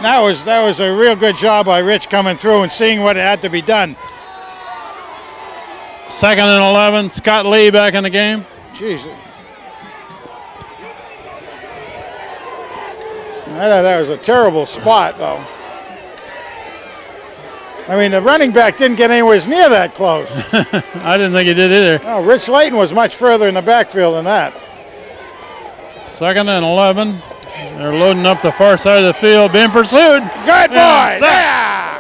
that was a real good job by Rich coming through and seeing what had to be done. 2nd and 11. Scott Lee back in the game. Jeez. I thought that was a terrible spot, though. I mean, the running back didn't get anywhere near that close. I didn't think he did either. No, Rich Layton was much further in the backfield than that. 2nd and 11. They're loading up the far side of the field, being pursued. Good boy! And Yeah!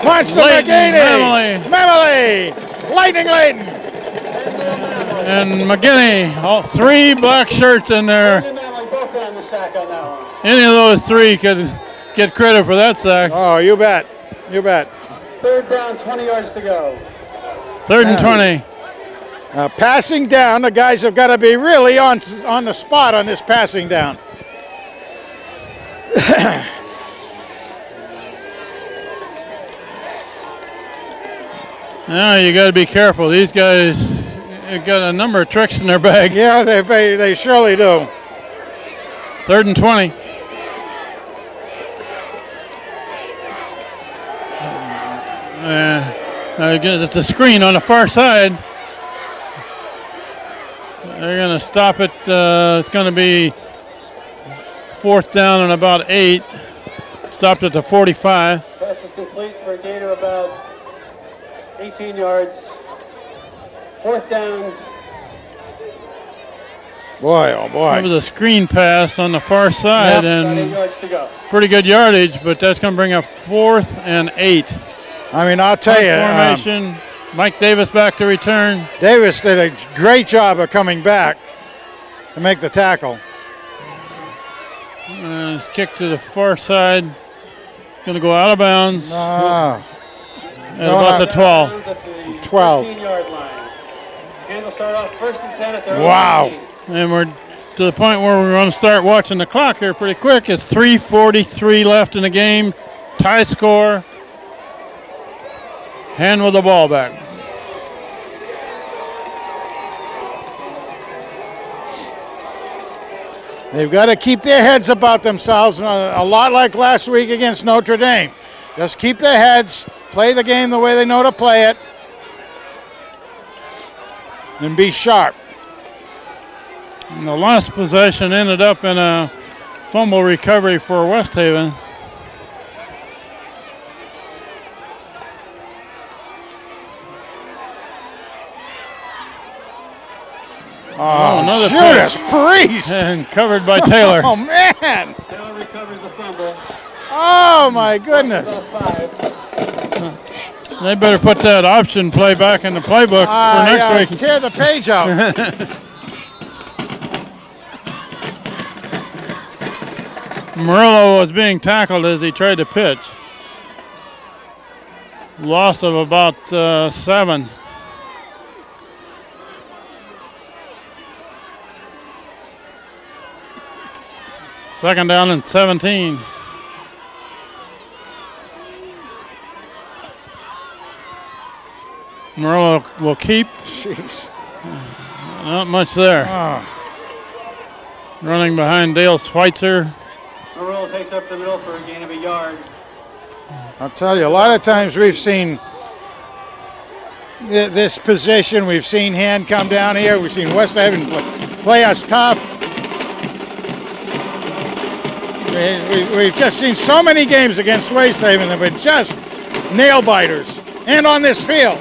Monster Layton, McGinney! Memely! Lightning Layton! And McGinney, all 3 black shirts in there. Both got on the sack on that one. Any of those 3 could get credit for that sack. Oh, you bet. You bet. 3rd down, 20 yards to go. 3rd and 20. Passing down, the guys have got to be really on the spot on this passing down. Now you got to be careful. These guys have got a number of tricks in their bag. Yeah, they surely do. 3rd and 20. It's a screen on the far side. They're going to stop it. It's going to be 4th down and about 8. Stopped at the 45. Pass is complete for a gain of about 18 yards. 4th down. Boy, oh boy. That was a screen pass on the far side, About 8 and yards to go. pretty good yardage, but that's going to bring up 4th and 8. I mean, I'll tell you, Formation. Mike Davis back to return. Davis did a great job of coming back to make the tackle. And it's kicked to the far side. Going to go out of bounds at about the 12. At the 12. 15-yard line. And will start off 1st and 10 at their Wow. own 18. And we're to the point where we're going to start watching the clock here pretty quick. It's 3:43 left in the game. Tie score. Hand with the ball back. They've got to keep their heads about themselves, a lot like last week against Notre Dame. Just keep their heads, play the game the way they know to play it, and be sharp. And the last possession ended up in a fumble recovery for West Haven. Oh, another Judas Priest! And covered by Taylor. Oh, man! Taylor recovers the fumble. Oh, my goodness. About 5. They better put that option play back in the playbook for next week. Tear the page out. Murillo was being tackled as he tried to pitch. Loss of about 7. Second down and 17. Murillo will keep. Jeez. Not much there. Oh. Running behind Dale Schweitzer. Murillo takes up the middle for a gain of a yard. I'll tell you, a lot of times we've seen this position. We've seen Hand come down here. We've seen West Haven play us tough. We've just seen so many games against West Haven that were just nail biters. And on this field.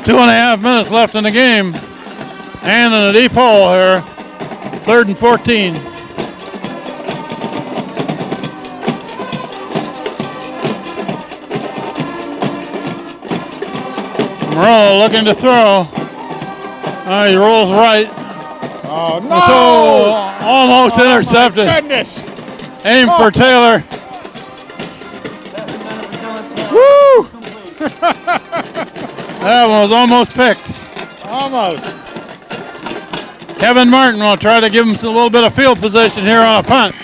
2.5 minutes left in the game. And in a deep hole here. 3rd and 14. Murillo looking to throw. He rolls right. Oh, no! So almost intercepted. My goodness. Aim for Taylor. Woo! That one was almost picked. Almost. Kevin Martin will try to give him a little bit of field position here on a punt.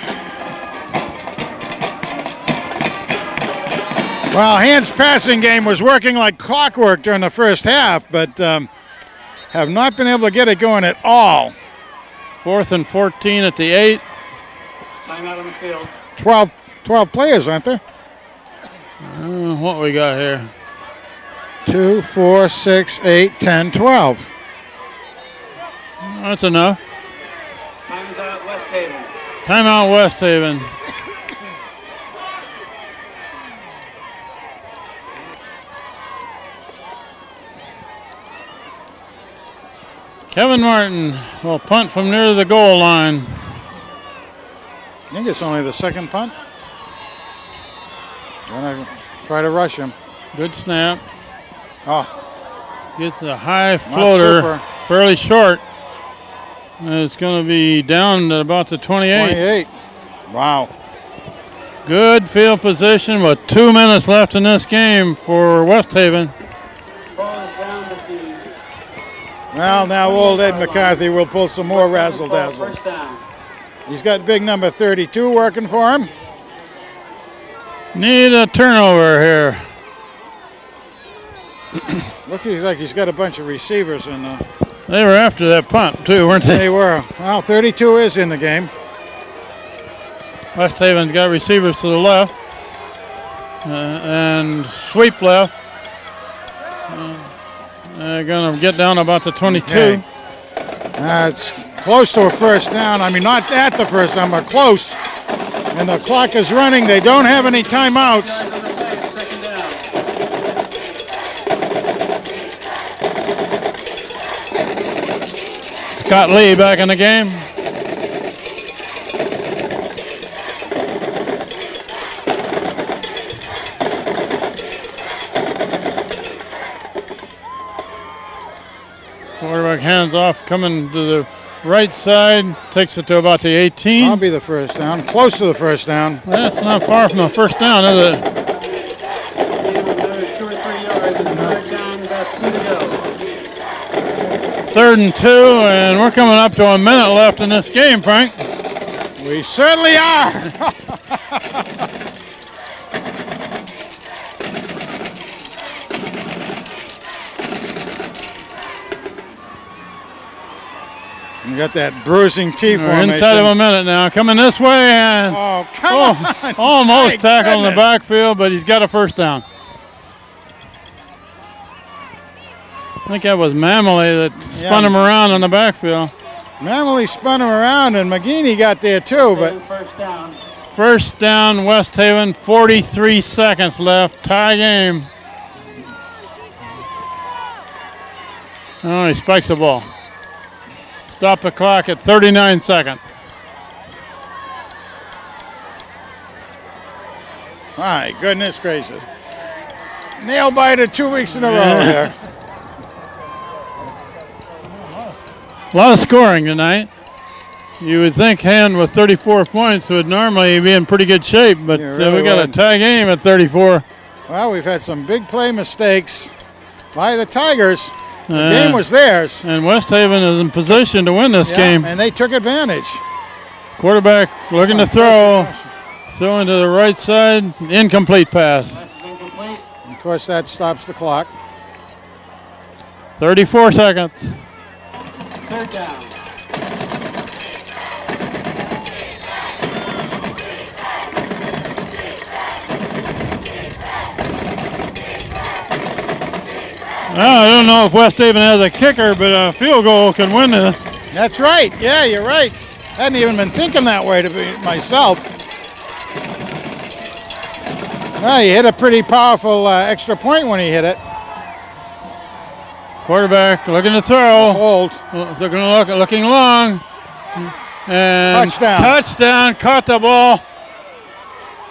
Well, Hand's passing game was working like clockwork during the first half, but have not been able to get it going at all. 4th and 14 at the 8. Timeout on the field. 12 players, aren't there? What we got here? 2, 4, 6, 8, 10, 12. That's enough. Time's out, West Haven. Timeout, West Haven. Kevin Martin will punt from near the goal line. I think it's only the second punt. Gonna try to rush him. Good snap. Oh, Gets the high floater, fairly short. And it's going to be down at about the 28. 28. Wow. Good field position with 2 minutes left in this game for West Haven. Ball is down to the Well, now old Ed McCarthy will pull some more razzle-dazzle. first down. He's got big number 32 working for him. Need a turnover here. Looks like he's got a bunch of receivers in there. They were after that punt too, weren't they? They were. Well, 32 is in the game. West Haven's got receivers to the left and sweep left. They're going to get down about the 22. Okay. It's close to a first down. I mean, not at the first down, but close. And the clock is running. They don't have any timeouts. Yards on the play, it's second down. Scott Lee back in the game. Quarterback hands off, coming to the right side, takes it to about the 18. That'll be the first down. Close to the first down. That's not far from the first down, is it? Another 2 or 3 yards, and third down, about 2 to go. 3rd and 2, and we're coming up to a minute left in this game, Frank. We certainly are. You got that bruising T We're formation. inside of a minute now. Coming this way, and Oh, come on. almost My tackled in the goodness. backfield, but he's got a first down. I think that was Mamley that spun him around in the backfield. Mamley spun him around, and McGeaney got there too, but First down. First down, West Haven, 43 seconds left, tie game. Oh, he spikes the ball. Stop the clock at 39 seconds. my goodness gracious. Nail biter 2 weeks in a row here. A lot of scoring tonight. You would think Hand with 34 points would normally be in pretty good shape, but You really we got would. a tie game at 34. Well, we've had some big play mistakes by the Tigers. The game was theirs. And West Haven is in position to win this game. And they took advantage. Quarterback looking to throw. Throwing to the right side. Incomplete pass. Pass is incomplete. Of course, that stops the clock. 34 seconds. Third down. Well, I don't know if West Haven has a kicker, but a field goal can win it. That's right. Yeah, you're right. Hadn't even been thinking that way to be myself. Well, he hit a pretty powerful extra point when he hit it. Quarterback looking to throw. Hold. Looking long. And touchdown. Caught the ball.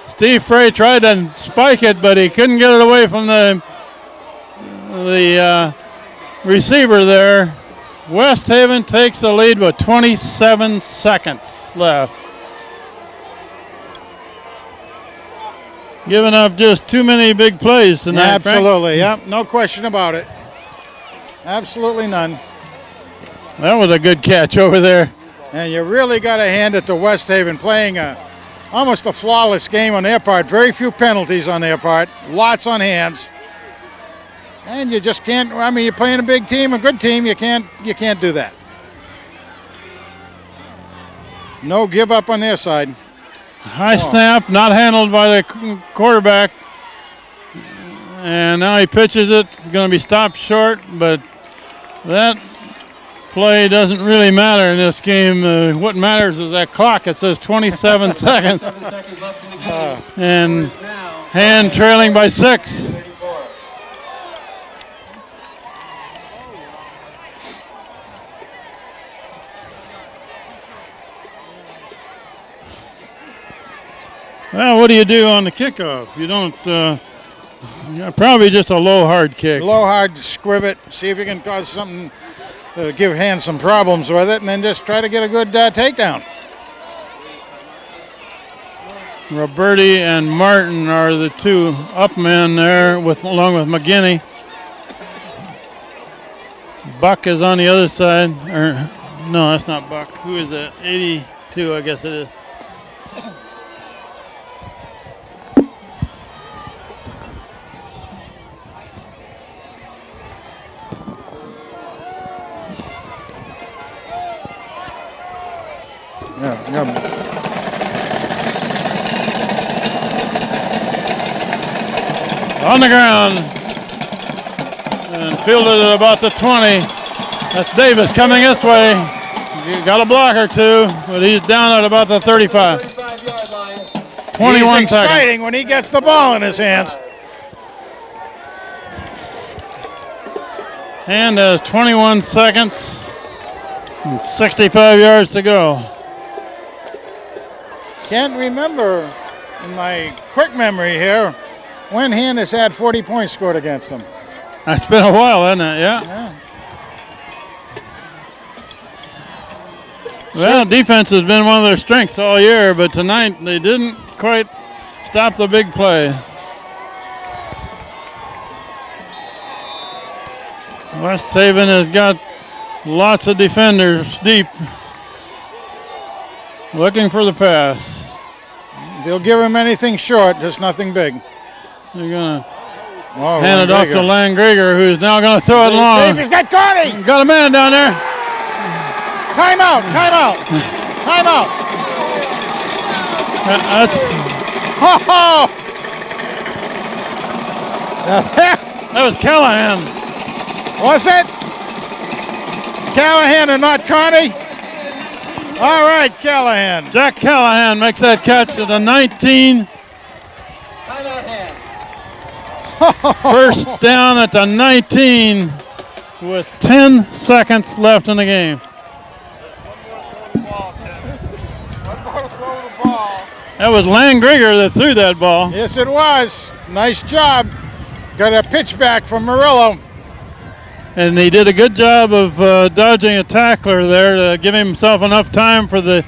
Steve Frey tried to spike it, but he couldn't get it away from the receiver there. West Haven takes the lead with 27 seconds left. Giving up just too many big plays tonight, Frank. Absolutely. Yep. No question about it. Absolutely none. That was a good catch over there. And you really got to hand it to West Haven playing a almost a flawless game on their part. Very few penalties on their part. Lots on hands. And you just can't, I mean, you're playing a big team, a good team, you can't do that. No give up on their side. High snap, not handled by the quarterback. And now he pitches it. It's going to be stopped short, but that play doesn't really matter in this game. What matters is that clock. It says 27 seconds. And Hand trailing by 6. Well, what do you do on the kickoff? You don't, probably just a low hard kick. Low hard squib it, see if you can cause something to give Hand some problems with it, and then just try to get a good takedown. Roberti and Martin are the two up men there, along with McGinney. Buck is on the other side. Or no, that's not Buck. Who is that? 82, I guess it is. Yeah. On the ground and fielded at about the 20. That's Davis coming this way. Got a block or two, but he's down at about the 35. 35-yard line. 21 He's seconds. exciting when he gets the ball in his hands. Hand has 21 seconds and 65 yards to go. Can't remember in my quick memory here when Hand has had 40 points scored against him. It's been a while, hasn't it? Yeah. Well, defense has been one of their strengths all year, but tonight they didn't quite stop the big play. West Haven has got lots of defenders deep, looking for the pass. They'll give him anything short, just nothing big. They're going to hand it off to Langreger, who's now going to throw it long. He's got Carney. Got a man down there. Timeout, timeout, timeout. That's Oh! that was Callahan. Was it? Callahan and not Carney? All right, Callahan. Jack Callahan makes that catch at the 19. Timeout Hand. First down at the 19 with 10 seconds left in the game. That was Langreger that threw that ball. Yes, it was. Nice job. Got a pitch back from Murillo. And he did a good job of dodging a tackler there to give himself enough time for the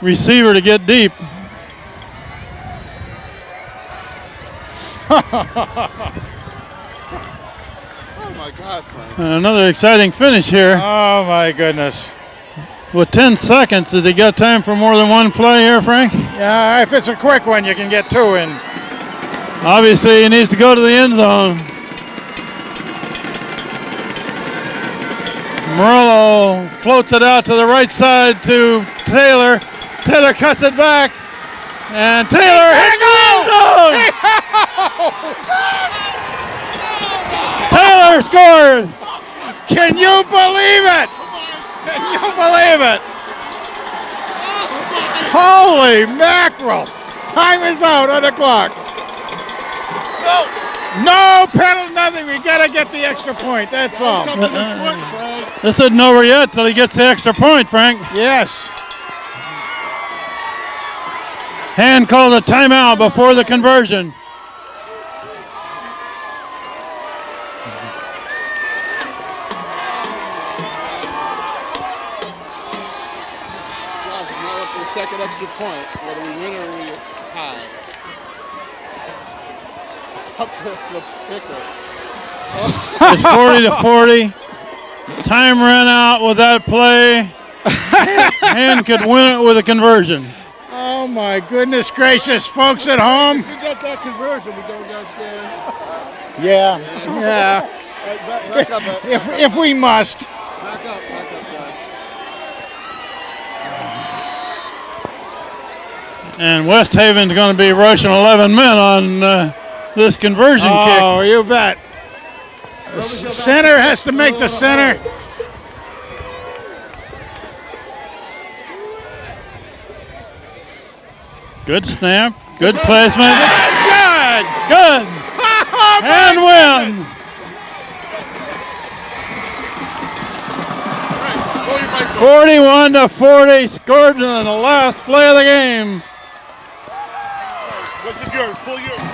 receiver to get deep. Oh, my God, Frank. And another exciting finish here. Oh, my goodness. With 10 seconds, has he got time for more than one play here, Frank? Yeah, if it's a quick one, you can get two in. Obviously, he needs to go to the end zone. Murillo floats it out to the right side to Taylor. Taylor cuts it back. And Taylor hits the end zone! Taylor scored! Can you believe it? Can you believe it? Holy mackerel. Time is out on the clock. No penalty, nothing. We got to get the extra point. That's all. This isn't over yet till he gets the extra point, Frank. Yes. Hand called a timeout before the conversion. Second extra point, whether we win or we tie. It's up to the kicker. It's 40-40. Time ran out with that play. Hand could win it with a conversion. Oh my goodness gracious, folks at home. If we get that conversion, we go downstairs. Yeah, yeah. Back up, If we must. back up, John. And West Haven's going to be rushing 11 men on this conversion kick. Oh, you bet. The center has to make the center. Good snap, good placement. Good. Good. And win. 41-40, scored in the last play of the game. What's the yours? Pull yours.